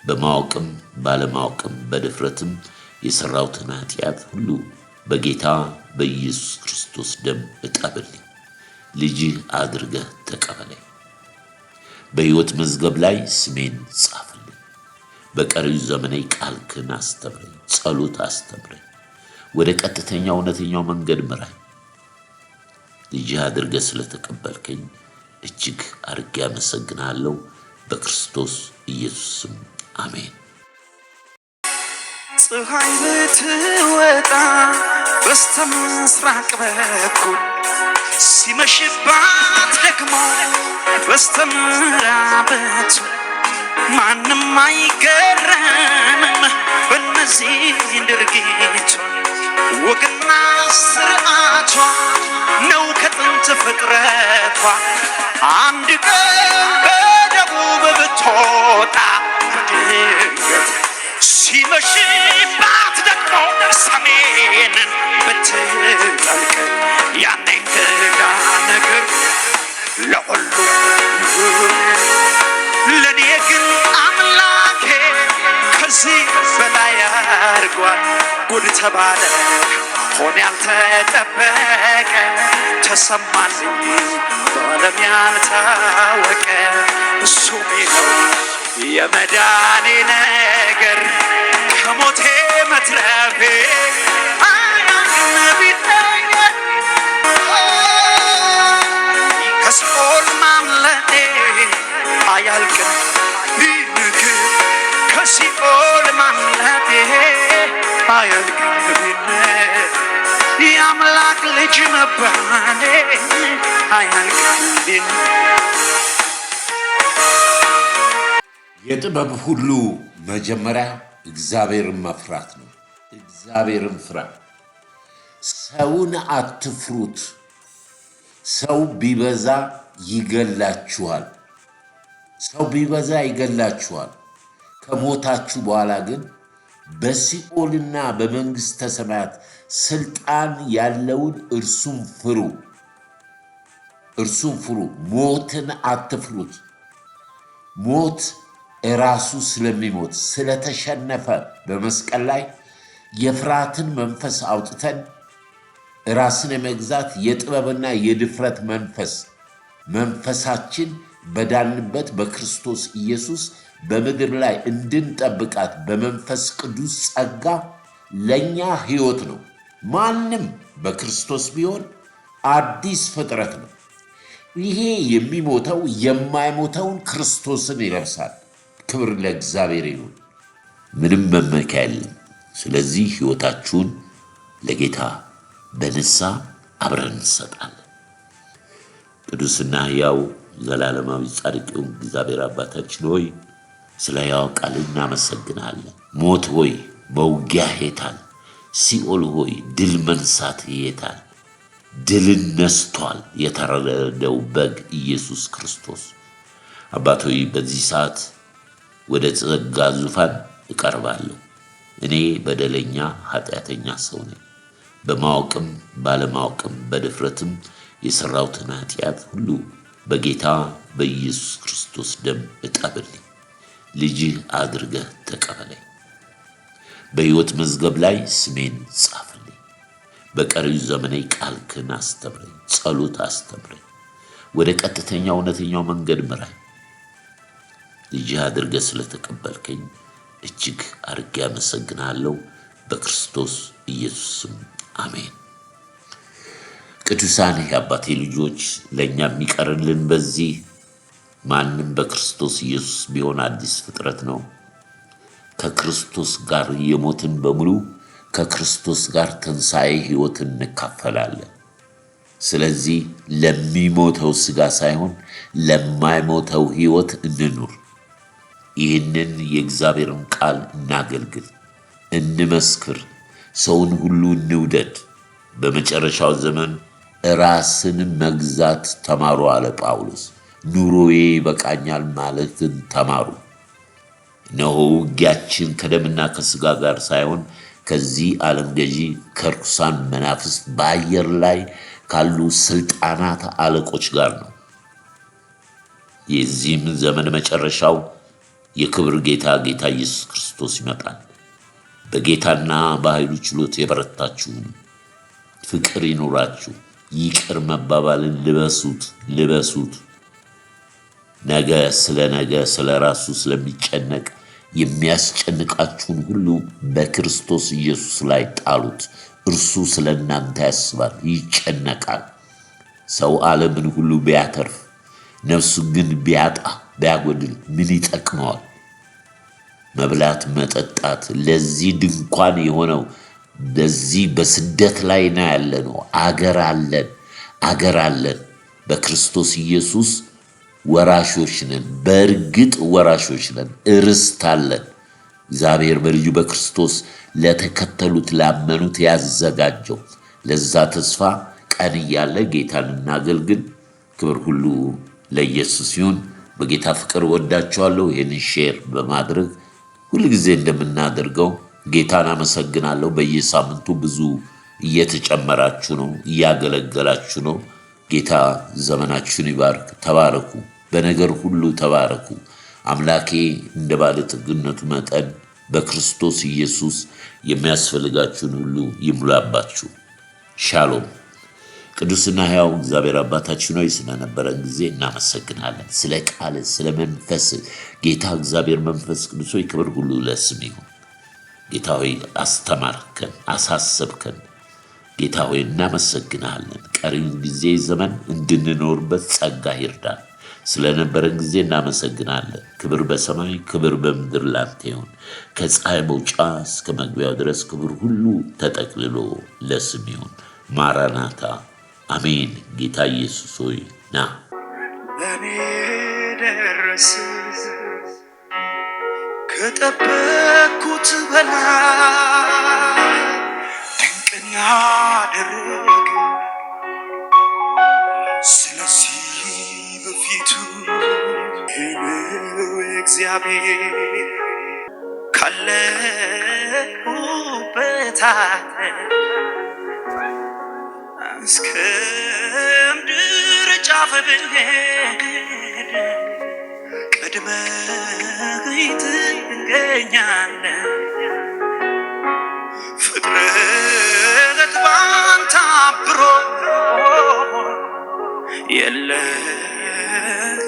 በማወቅም ባለማወቅም በድፍረትም የሠራሁትን ኃጢአት ሁሉ በጌታ በኢየሱስ ክርስቶስ ደም እጠብልኝ። ልጅህ አድርገህ ተቀበለኝ። በሕይወት መዝገብ ላይ ስሜን ጻፍልኝ። በቀሪው ዘመኔ ቃልህን አስተምረኝ፣ ጸሎት አስተምረኝ። ወደ ቀጥተኛ እውነተኛው መንገድ ምራኝ። ልጅህ አድርገህ ስለተቀበልከኝ እጅግ አድርጌ አመሰግናለሁ። በክርስቶስ ኢየሱስም አሜን። ፀሐይ ብትወጣ በስተምስራቅ በኩል ሲመሽባት ደግሞ በስተምዕራብ በኩል ማንም አይገረምም በእነዚህ ድርጊቷ። ወግና ስርዓቷ ነው ከጥንት ፍጥረቷ። አንድ ቀን በደቡብ ብትወጣ በድንገት ሲመሽባት ደግሞ ሰሜንን ብትጠልቅ ያኔ እንግዳ ነገር ለሁሉ ለኔ ግን አምላኬ ከዚህ በላይ አድርጓል። ጉድ ተባለ ሆነ ያልተጠበቀ ተሰማልኝ በዓለም ያልታወቀ እሱም ነው የመዳኔ ነገር ከሞቴ መትረፌ አያንቢተኛ ከሲኦል ማምለጤ አያልቅም ቢንግር ከሲኦል ማምለጤ አያልቅም ቢንግር የአምላክ ልጅ መባሌ አያልቅም ቢንግር። የጥበብ ሁሉ መጀመሪያ እግዚአብሔርን መፍራት ነው። እግዚአብሔርን ፍራ። ሰውን አትፍሩት። ሰው ቢበዛ ይገላችኋል። ሰው ቢበዛ ይገላችኋል። ከሞታችሁ በኋላ ግን በሲኦልና በመንግሥተ ሰማያት ስልጣን ያለውን እርሱም ፍሩ። እርሱም ፍሩ። ሞትን አትፍሩት። ሞት ራሱ ስለሚሞት ስለተሸነፈ በመስቀል ላይ የፍርሃትን መንፈስ አውጥተን ራስን የመግዛት የጥበብና የድፍረት መንፈሳችን በዳንበት በክርስቶስ ኢየሱስ በምድር ላይ እንድንጠብቃት በመንፈስ ቅዱስ ጸጋ ለኛ ሕይወት ነው። ማንም በክርስቶስ ቢሆን አዲስ ፍጥረት ነው። ይሄ የሚሞተው የማይሞተውን ክርስቶስን ይለብሳል። ክብር ለእግዚአብሔር ይሁን። ምንም መመኪያ የለም። ስለዚህ ሕይወታችሁን ለጌታ በንስሐ አብረን እንሰጣለን። ቅዱስና ሕያው ዘላለማዊ ጻድቅ እግዚአብሔር አባታችን ሆይ ስለ ሕያው ቃል እናመሰግናለን። ሞት ሆይ መውጊያ የታል? ሲኦል ሆይ ድል መንሳት የታል? ድልን ነስቷል የተረደው በግ ኢየሱስ ክርስቶስ። አባት ሆይ በዚህ ሰዓት ወደ ጸጋ ዙፋን እቀርባለሁ። እኔ በደለኛ ኃጢአተኛ ሰው ነኝ። በማወቅም ባለማወቅም በድፍረትም የሠራሁትን ኃጢአት ሁሉ በጌታ በኢየሱስ ክርስቶስ ደም እጠብልኝ። ልጅህ አድርገህ ተቀበለኝ። በሕይወት መዝገብ ላይ ስሜን ጻፍልኝ። በቀሪው ዘመኔ ቃልህን አስተምረኝ፣ ጸሎት አስተምረኝ። ወደ ቀጥተኛ እውነተኛው መንገድ ምራኝ። ልጅህ አድርገህ ስለተቀበልከኝ እጅግ አድርጌ አመሰግናለሁ። በክርስቶስ ኢየሱስም አሜን። ቅዱሳን የአባቴ ልጆች ለእኛ የሚቀርልን በዚህ ማንም በክርስቶስ ኢየሱስ ቢሆን አዲስ ፍጥረት ነው። ከክርስቶስ ጋር የሞትን በሙሉ ከክርስቶስ ጋር ትንሣኤ ሕይወትን እንካፈላለን። ስለዚህ ለሚሞተው ሥጋ ሳይሆን ለማይሞተው ሕይወት እንኑር። ይህንን የእግዚአብሔርን ቃል እናገልግል፣ እንመስክር፣ ሰውን ሁሉ እንውደድ። በመጨረሻው ዘመን ራስን መግዛት ተማሩ አለ ጳውሎስ። ኑሮዬ ይበቃኛል ማለትን ተማሩ። እነሆ ውጊያችን ከደምና ከሥጋ ጋር ሳይሆን ከዚህ ዓለም ገዢ ከርኩሳን መናፍስት በአየር ላይ ካሉ ሥልጣናት አለቆች ጋር ነው። የዚህም ዘመን መጨረሻው የክብር ጌታ ኢየሱስ ክርስቶስ ይመጣል። በጌታና በኃይሉ ችሎት የበረታችሁ ፍቅር ይኑራችሁ። ይቅር መባባልን ልበሱት። ነገ ስለ ራሱ ስለሚጨነቅ የሚያስጨንቃችሁን ሁሉ በክርስቶስ ኢየሱስ ላይ ጣሉት። እርሱ ስለ እናንተ ያስባል፣ ይጨነቃል። ሰው ዓለምን ሁሉ ቢያተርፍ ነፍሱን ግን ቢያጎድል ምን ይጠቅመዋል? መብላት መጠጣት ለዚህ ድንኳን የሆነው በዚህ በስደት ላይ ነው ያለነው። አገር አለን። በክርስቶስ ኢየሱስ ወራሾች ነን። በእርግጥ ወራሾች ነን። ርስት አለን። እግዚአብሔር በልጁ በክርስቶስ ለተከተሉት ላመኑት ያዘጋጀው ለዛ ተስፋ ቀን እያለ ጌታን እናገልግል። ክብር ሁሉ ለኢየሱስ ይሁን። በጌታ ፍቅር ወዳችኋለሁ። ይህንን ሼር በማድረግ ሁልጊዜ እንደምናደርገው ጌታን አመሰግናለሁ። በየሳምንቱ ብዙ እየተጨመራችሁ ነው፣ እያገለገላችሁ ነው። ጌታ ዘመናችሁን ይባርክ። ተባረኩ፣ በነገር ሁሉ ተባረኩ። አምላኬ እንደ ባለጠግነቱ መጠን በክርስቶስ ኢየሱስ የሚያስፈልጋችሁን ሁሉ ይሙላባችሁ። ሻሎም። ቅዱስና ሕያው እግዚአብሔር አባታችን ሆይ ስለነበረን ጊዜ እናመሰግናለን። ስለ ቃል፣ ስለ መንፈስ ጌታ እግዚአብሔር መንፈስ ቅዱስ ሆይ ክብር ሁሉ ለስም ይሁን። ጌታ ሆይ አስተማርከን፣ አሳሰብከን። ጌታ ሆይ እናመሰግናለን። ቀሪውን ጊዜ ዘመን እንድንኖርበት ጸጋ ይርዳል። ስለነበረን ጊዜ እናመሰግናለን። ክብር በሰማይ ክብር በምድር ላንተ ይሁን። ከፀሐይ መውጫ እስከ መግቢያው ድረስ ክብር ሁሉ ተጠቅልሎ ለስም ይሁን። ማራናታ አሜን። ጌታ ኢየሱስ ሆይ ና። ለኔ ደረስ ከጠበቅኩት በላይ ድንቅን ያደረገ ስለዚህ በፊቱ ነው እግዚአብሔር ካለሁበት እስከ ምድር ጫፍ ብሄድ ቀድመህ ትገኛለህ። ፍጥረት ባንተ አብሮ የለም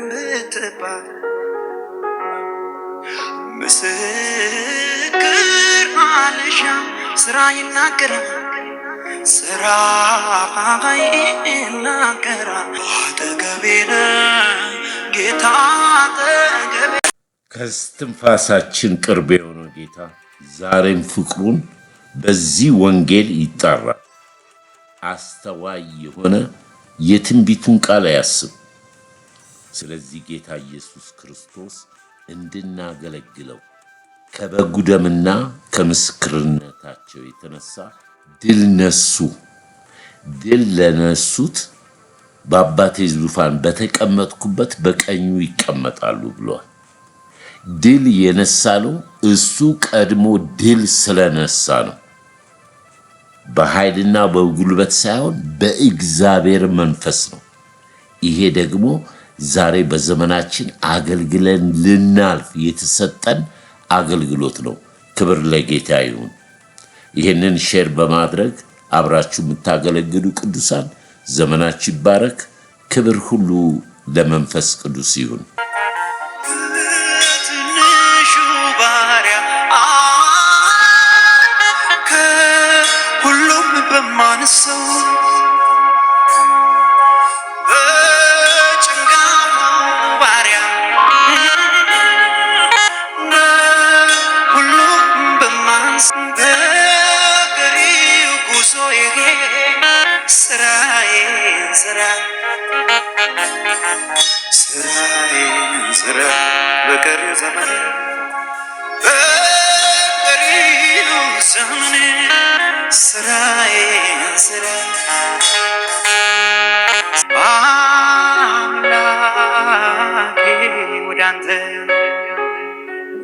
ብትባል ምስክር አልሻም ስራ ይናገራል፣ ስራ ይናገራል። አጠገቤ ነህ ጌታ አጠገቤ። ከስትንፋሳችን ቅርብ የሆነው ጌታ ዛሬም ፍቅሩን በዚህ ወንጌል ይጣራል። አስተዋይ የሆነ የትንቢቱን ቃል አያስብ። ስለዚህ ጌታ ኢየሱስ ክርስቶስ እንድናገለግለው ከበጉ ደምና ከምስክርነታቸው የተነሳ ድል ነሱ። ድል ለነሱት በአባቴ ዙፋን በተቀመጥኩበት በቀኙ ይቀመጣሉ ብሏል። ድል የነሳነው እሱ ቀድሞ ድል ስለነሳ ነው። በኃይልና በጉልበት ሳይሆን በእግዚአብሔር መንፈስ ነው። ይሄ ደግሞ ዛሬ በዘመናችን አገልግለን ልናልፍ የተሰጠን አገልግሎት ነው። ክብር ለጌታ ይሁን። ይህንን ሼር በማድረግ አብራችሁ የምታገለግሉ ቅዱሳን ዘመናችሁ ይባረክ። ክብር ሁሉ ለመንፈስ ቅዱስ ይሁን። ትንሹ ባሪያ ከሁሉም በማንሰው ስራ በቀሪ ዘመን ስራዬን ስራ አምላኬ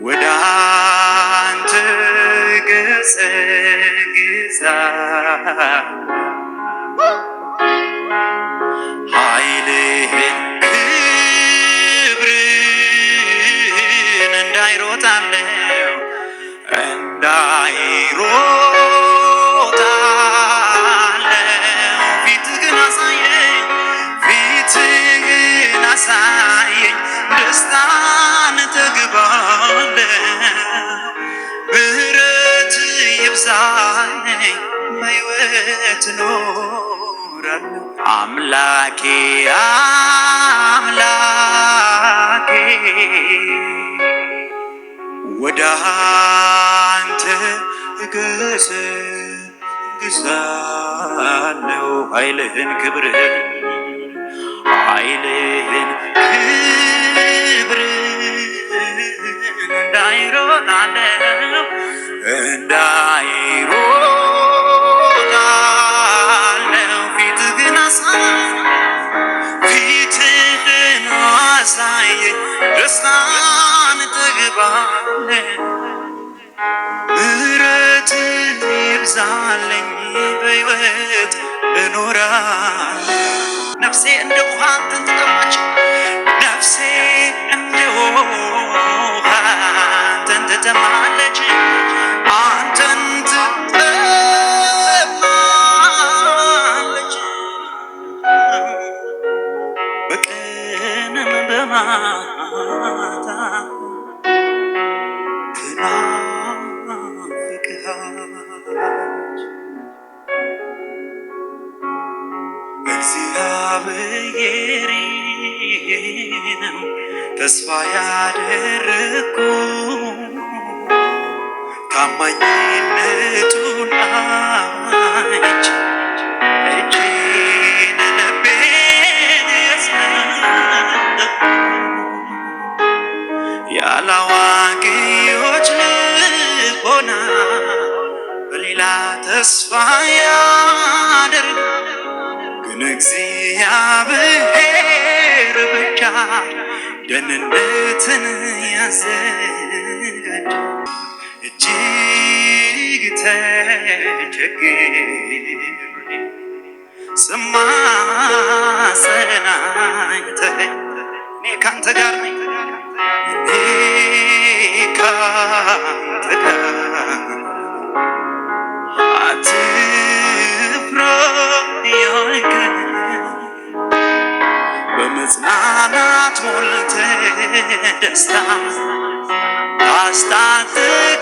ወደ አንተ ገሰግሳለሁ ኃይልህን ክብርን እንዳይሮጣለሁ ፊትህን አሳየኝ ደስታን ተግባለሁ ምሕረት ይብዛልኝ በሕይወት እኖራለሁ አምላኬ ወደ አንተ እገሰግሳለሁ ኃይልህን ክብርህን እንዳይሮጣለሁ ፊትህን አሳየኝ ደስታን ተግባለሁ ምሕረትን ይብዛልኝ በሕይወት እኖራለሁ ነፍሴ እንደ ውሃ አንተን ትጠማች ነፍሴ እንደ ውሃ አንተን ትጠማለች አንተን ትጠማለች በቀንም በማታ ትናፍቅሃለች እግዚአብሔር ነው ተስፋ ያደረግኩ ታማኝነቱን አይቼ እጄን ልቤን ያስነጠቅኩ ያላዋቂዎች ልቦና በሌላ ተስፋ ያደርግ ግን እግዚአብሔር ብቻ ደህንነትን ያዘጋጅ እጅግ ተቸግሬ ስማጸናኝ እኔ ካንተ ጋር ነኝ እኔ ካንተ ጋር አትፍራ ያልከኝ በመጽናናት ሞልተህ ደስታ ታስታጥቅ